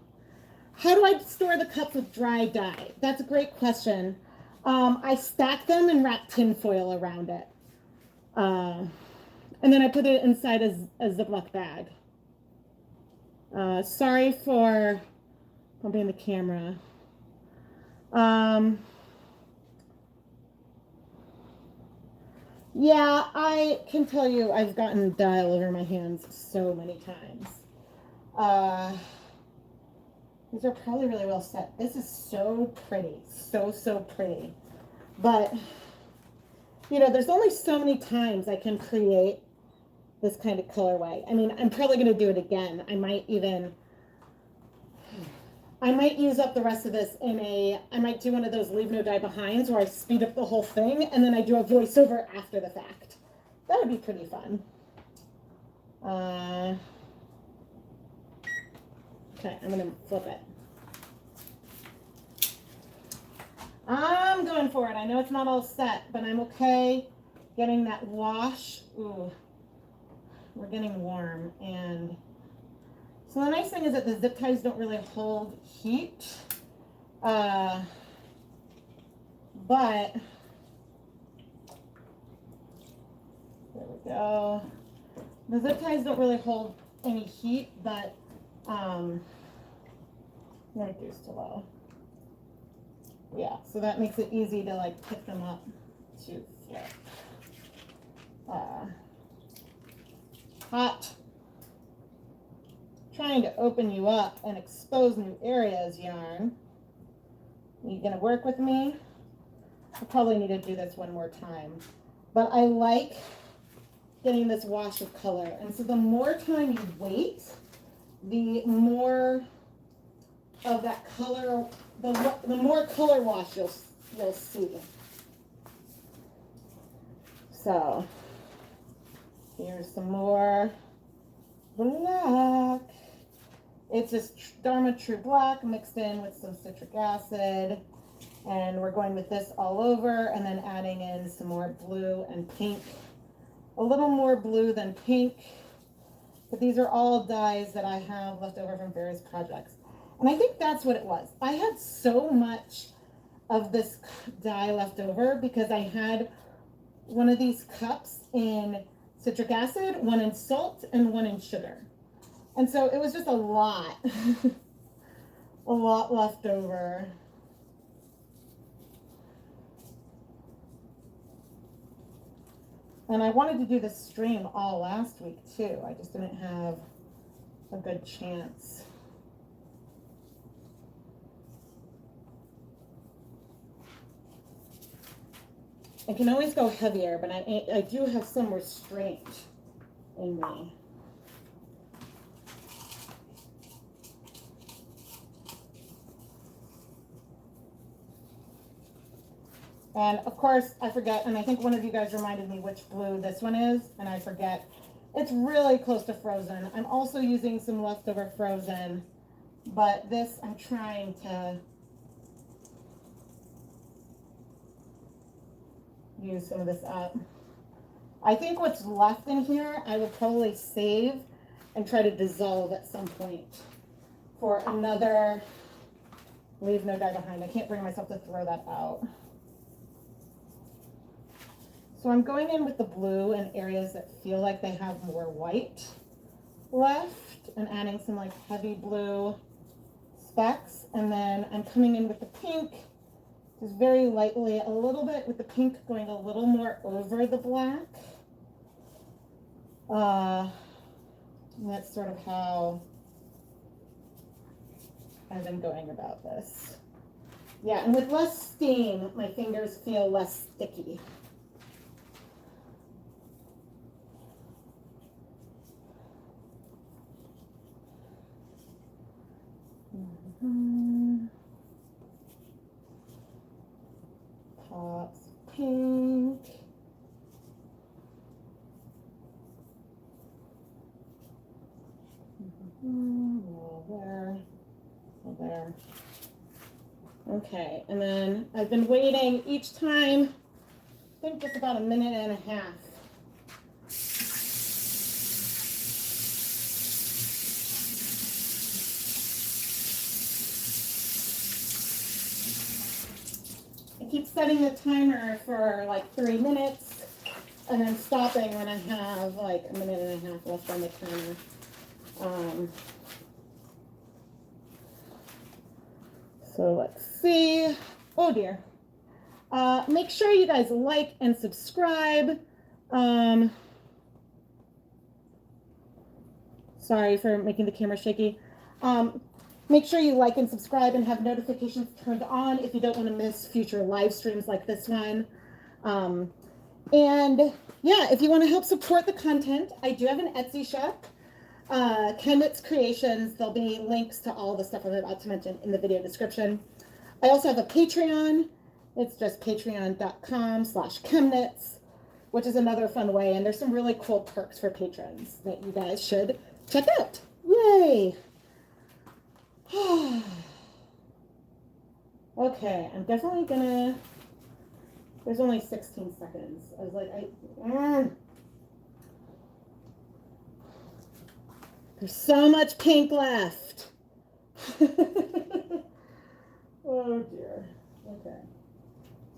How do I store the cups with dry dye? That's a great question. I stack them and wrap tin foil around it. And then I put it inside a Ziploc bag. Sorry for bumping the camera. Yeah, I can tell you I've gotten dye all over my hands so many times. These are probably really well set. This is so pretty, so pretty. But, you know, there's only so many times I can create this kind of colorway. I mean, I'm probably going to do it again. I might use up the rest of this I might do one of those leave no dye behinds where I speed up the whole thing and then I do a voiceover after the fact. That would be pretty fun. Okay, I'm gonna flip it. I'm going for it. I know it's not all set, but I'm okay getting that wash. Ooh, we're getting warm. And so the nice thing is that the zip ties don't really hold heat. But there we go. The zip ties don't really hold any heat, but reduce to low. Yeah, so that makes it easy to like pick them up to flip. Hot. Trying to open you up and expose new areas, yarn. You gonna work with me? I probably need to do this one more time. But I like getting this wash of color. And so the more time you wait, the more of that color, the more color wash you'll see. So here's some more black. It's this Dharma True Black mixed in with some citric acid. And we're going with this all over and then adding in some more blue and pink. A little more blue than pink. But these are all dyes that I have left over from various projects. And I think that's what it was. I had so much of this dye left over because I had one of these cups in citric acid, one in salt, and one in sugar. And so it was just a lot, a lot left over. And I wanted to do this stream all last week too. I just didn't have a good chance. I can always go heavier, but I do have some restraint in me. And of course, I forget, and I think one of you guys reminded me which blue this one is, and I forget. It's really close to frozen. I'm also using some leftover frozen, but this I'm trying to use some of this up. I think what's left in here, I will probably save and try to dissolve at some point for another, leave no dye behind. I can't bring myself to throw that out. So I'm going in with the blue in areas that feel like they have more white left and adding some like heavy blue specks. And then I'm coming in with the pink, just very lightly, a little bit with the pink going a little more over the black. And that's sort of how I've been going about this. Yeah, and with less steam, my fingers feel less sticky. Pops pink. There. Okay, and then I've been waiting each time, I think just about a minute and a half. I keep setting the timer for like 3 minutes and then stopping when I have like a minute and a half left on the timer. So let's see. Oh dear. Make sure you guys like and subscribe. Sorry for making the camera shaky. Make sure you like and subscribe and have notifications turned on if you don't want to miss future live streams like this one. And yeah, if you want to help support the content, I do have an Etsy shop. ChemKnits Creations. There'll be links to all the stuff I'm about to mention in the video description. I also have a Patreon. It's just patreon.com/ChemKnits, which is another fun way. And there's some really cool perks for patrons that you guys should check out. Yay! Okay, I'm definitely gonna, there's only 16 seconds. I was like, there's so much pink left. Oh dear. Okay.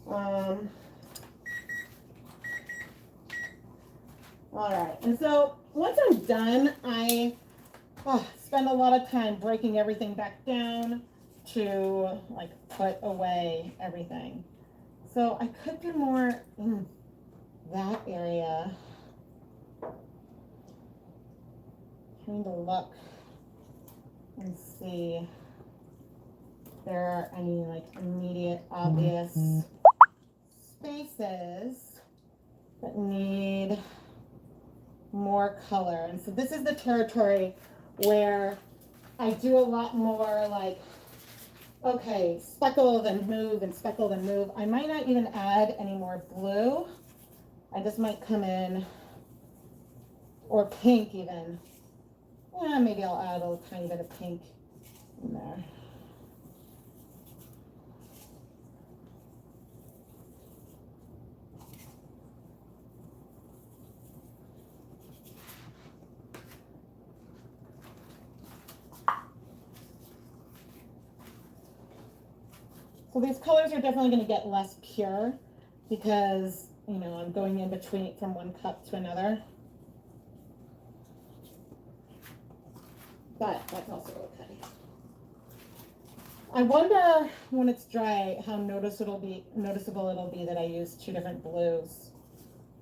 All right. And so once I'm done, I spend a lot of time breaking everything back down to like put away everything. So I could do more in that area. Trying to look and see if there are any like immediate obvious spaces that need more color. And so this is the territory where I do a lot more like, okay, speckle then move and speckle then move. I might not even add any more blue. I just might come in, or pink even, Maybe I'll add a tiny bit of pink in there. So these colors are definitely going to get less pure because, you know, I'm going in between from one cup to another. But that's also okay. I wonder when it's dry how noticeable it'll be that I use two different blues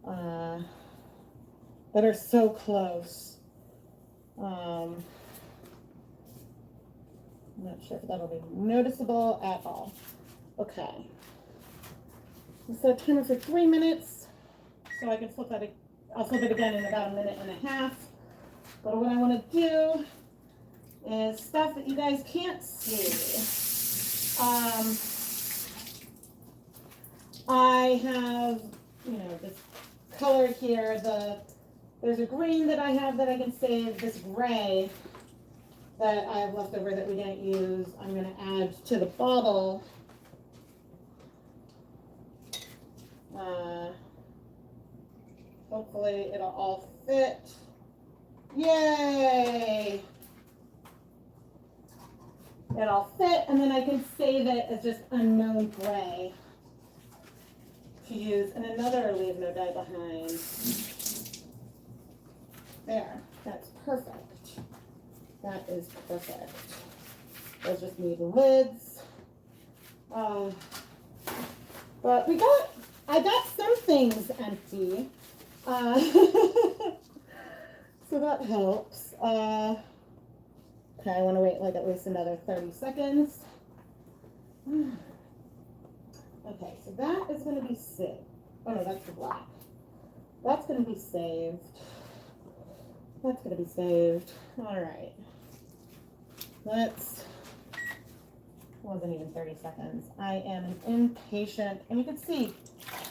that are so close. I'm not sure if that'll be noticeable at all. Okay. Set a timer for 3 minutes so I can flip that. I'll flip it again in about a minute and a half. But what I want to do is stuff that you guys can't see. I have, you know, this color here. There's a green that I have that I can save. This gray that I have left over that we didn't use, I'm going to add to the bottle. Hopefully it'll all fit. Yay! It'll fit, and then I can save it as just unknown gray to use in another Leave No Dye Behind. There, that's perfect. That is perfect. Those just need lids. But I got some things empty. So that helps. Okay, I want to wait like at least another 30 seconds. Okay, so that is going to be saved. Oh no, that's the black. That's going to be saved. That's going to be saved. All right. Wasn't even 30 seconds. I am an impatient, and you can see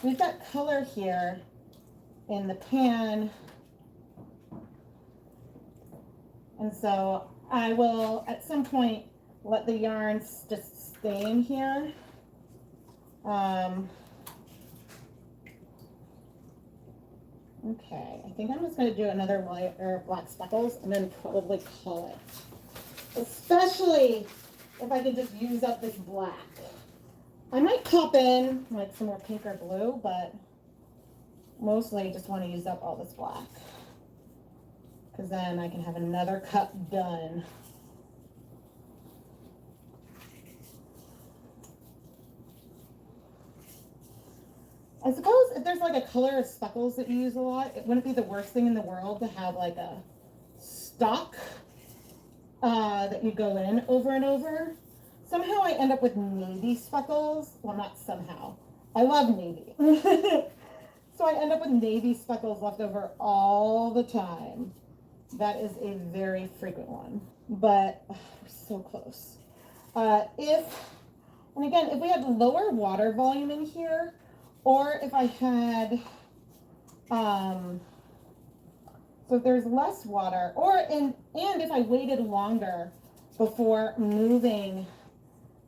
we've got color here in the pan. And so I will, at some point, let the yarns just stay in here. Okay, I think I'm just going to do another white or black speckles and then probably call it. Especially if I could just use up this black. I might pop in like some more pink or blue, but mostly I just want to use up all this black. Because then I can have another cup done. I suppose if there's like a color of speckles that you use a lot, it wouldn't be the worst thing in the world to have like a stock that you go in over and over. Somehow I end up with navy speckles. Well, not somehow. I love navy. So I end up with navy speckles left over all the time. That is a very frequent one. But we're so close. And again, if we had lower water volume in here, or if I had, so if there's less water, and if I waited longer before moving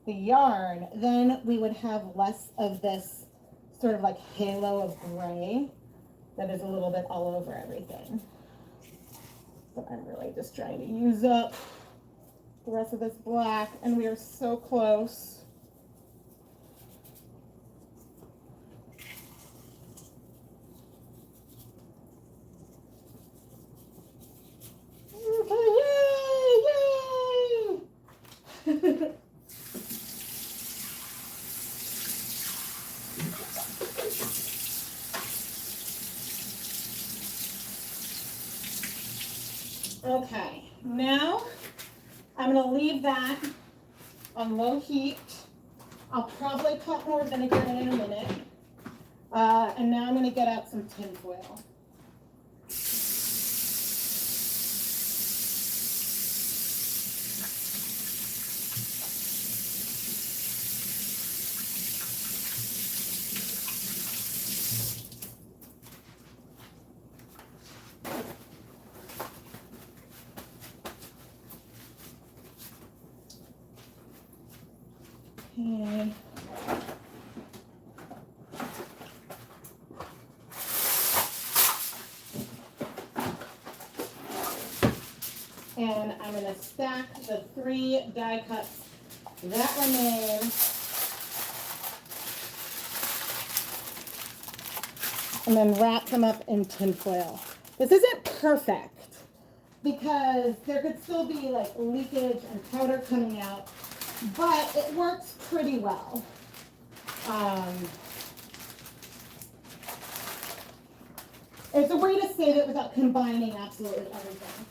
the yarn, then we would have less of this sort of like halo of gray that is a little bit all over everything. But I'm really just trying to use up the rest of this black, and we are so close. Okay, yay! Okay, now I'm going to leave that on low heat. I'll probably put more vinegar in a minute. And now I'm going to get out some tin foil. Okay. And I'm going to stack the 3 die cuts that remain and then wrap them up in tin foil. This isn't perfect because there could still be like leakage and powder coming out, but it works pretty well. It's a way to save it without combining absolutely everything.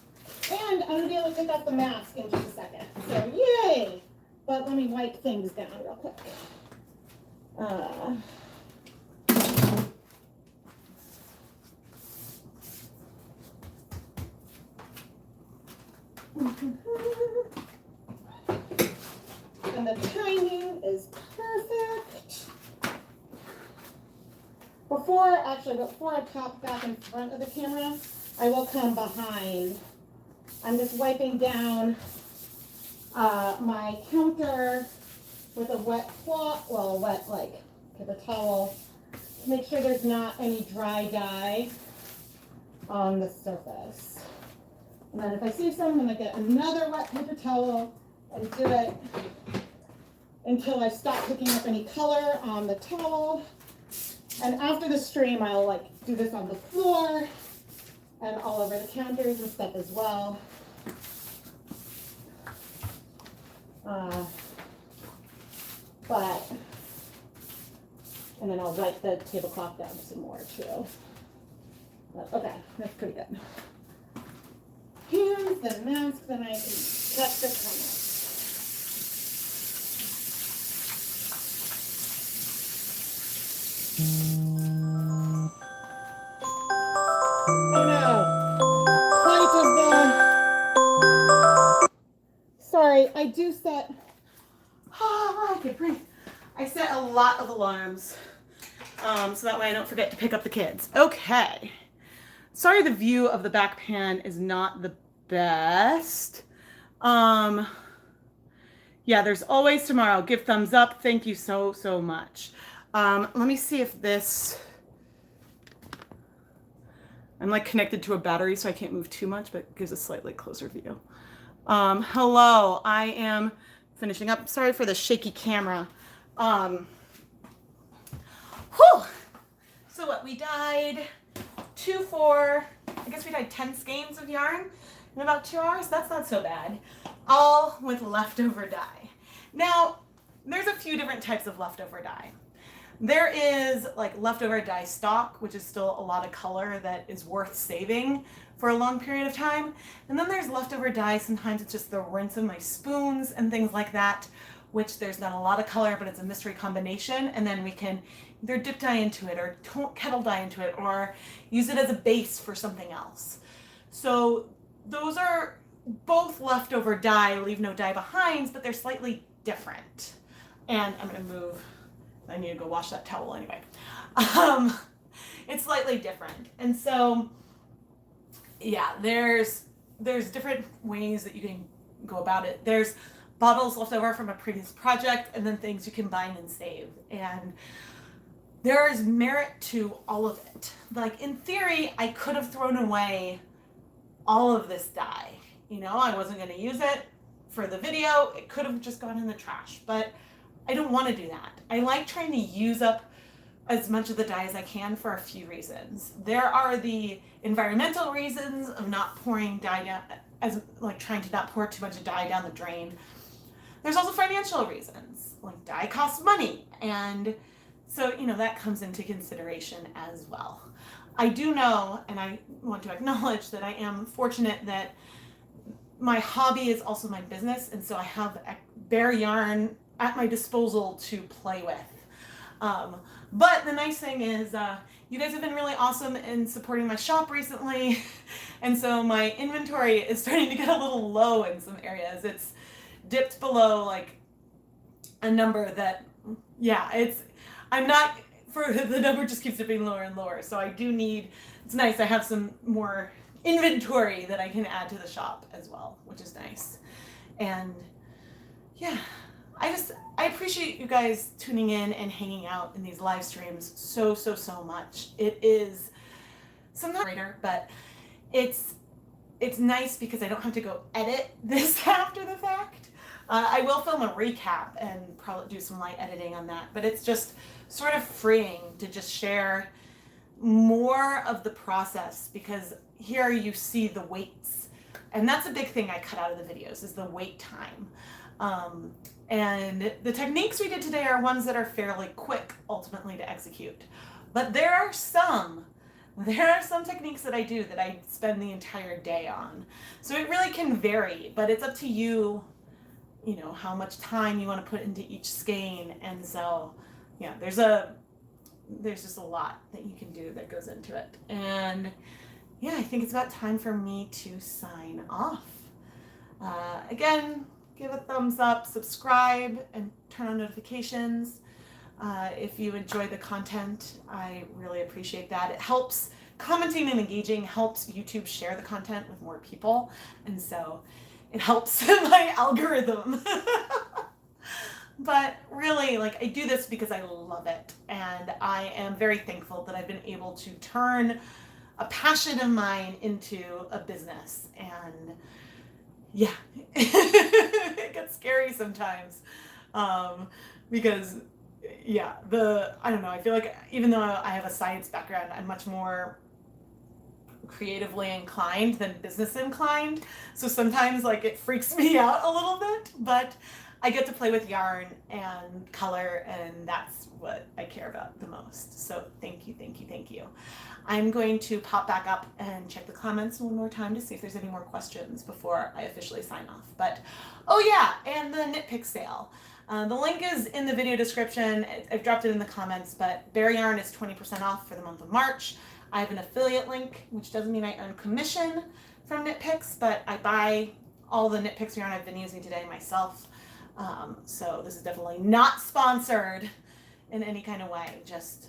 And I'm going to be able to take off the mask in just a second. So, yay! But let me wipe things down real quick. And the timing is perfect. Before I pop back in front of the camera, I will come behind. I'm just wiping down my counter with a wet cloth, well, wet like paper towel, to make sure there's not any dry dye on the surface. And then if I see some, I'm going to get another wet paper towel and do it until I stop picking up any color on the towel. And after the stream, I'll like do this on the floor and all over the counters and stuff as well. And then I'll wipe the tablecloth down some more too. But, okay, that's pretty good. Here's the mask that I can cut the comment. Oh no! Height of the... Sorry, I do set... Oh, I can breathe. I set a lot of alarms so that way I don't forget to pick up the kids. Okay. Sorry the view of the back pan is not the best. Yeah, there's always tomorrow. Give thumbs up. Thank you so much. Let me see if this... I'm like connected to a battery, so I can't move too much, but it gives a slightly closer view. Hello, I am finishing up. Sorry for the shaky camera. Whew. So what, we dyed I guess we dyed 10 skeins of yarn in about 2 hours. That's not so bad. All with leftover dye. Now, there's a few different types of leftover dye. There is like leftover dye stock, which is still a lot of color that is worth saving for a long period of time. And then there's leftover dye. Sometimes it's just the rinse of my spoons and things like that, which there's not a lot of color, but it's a mystery combination. And then we can either dip dye into it or kettle dye into it or use it as a base for something else. So those are both leftover dye, leave no dye behinds, but they're slightly different. And I'm gonna move, I need to go wash that towel anyway. It's slightly different. And so, yeah, there's different ways that you can go about it. There's bottles left over from a previous project and then things you can bind and save. And there is merit to all of it. Like in theory, I could have thrown away all of this dye. You know, I wasn't gonna use it for the video. It could have just gone in the trash, but I don't want to do that. I like trying to use up as much of the dye as I can for a few reasons. There are the environmental reasons of not pouring dye down, trying to not pour too much dye down the drain. There's also financial reasons, like dye costs money. And so, you know, that comes into consideration as well. I do know, and I want to acknowledge that I am fortunate that my hobby is also my business. And so I have bare yarn at my disposal to play with. But the nice thing is you guys have been really awesome in supporting my shop recently. And so my inventory is starting to get a little low in some areas. It's dipped below like a number that, yeah, the number just keeps dipping lower and lower. So I do need, it's nice, I have some more inventory that I can add to the shop as well, which is nice. And yeah, I appreciate appreciate you guys tuning in and hanging out in these live streams so much. It is sometimes later, but it's nice because I don't have to go edit this after the fact. I will film a recap and probably do some light editing on that, but it's just sort of freeing to just share more of the process, because here you see the waits, and that's a big thing I cut out of the videos, is the wait time. And the techniques we did today are ones that are fairly quick ultimately to execute, but there are some techniques that I do that I spend the entire day on. So it really can vary, but it's up to you, you know, how much time you want to put into each skein. And so, yeah, there's just a lot that you can do that goes into it. And yeah, I think it's about time for me to sign off. Again, give a thumbs up, subscribe, and turn on notifications. If you enjoy the content, I really appreciate that. It helps, commenting and engaging helps YouTube share the content with more people, and so it helps my algorithm. But really, like, I do this because I love it, and I am very thankful that I've been able to turn a passion of mine into a business. And yeah, it gets scary sometimes, because yeah, I don't know, I feel like even though I have a science background, I'm much more creatively inclined than business inclined. So sometimes, like, it freaks me out a little bit, but I get to play with yarn and color, and that's what I care about the most. So thank you, thank you, thank you. I'm going to pop back up and check the comments one more time to see if there's any more questions before I officially sign off. But, oh yeah, and the knit pick sale. The link is in the video description. I've dropped it in the comments, but Bare Yarn is 20% off for the month of March. I have an affiliate link, which doesn't mean I earn commission from knit picks, but I buy all the knit picks yarn I've been using today myself. So this is definitely not sponsored in any kind of way, just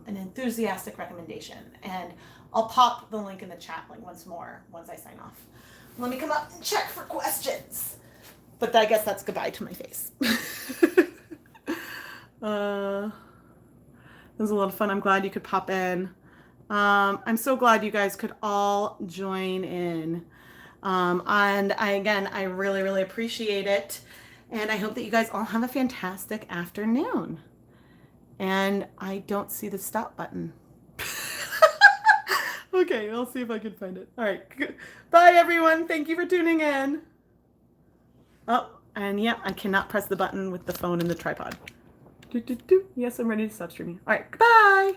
an enthusiastic recommendation. And I'll pop the link in the chat like once I sign off. Let me come up and check for questions. But I guess that's goodbye to my face. It was a lot of fun. I'm glad you could pop in. I'm so glad you guys could all join in. And I really appreciate it. And I hope that you guys all have a fantastic afternoon. And I don't see the stop button. Okay, I'll see if I can find it. All right. Bye, everyone. Thank you for tuning in. Oh, and yeah, I cannot press the button with the phone and the tripod. Yes, I'm ready to stop streaming. All right. Goodbye.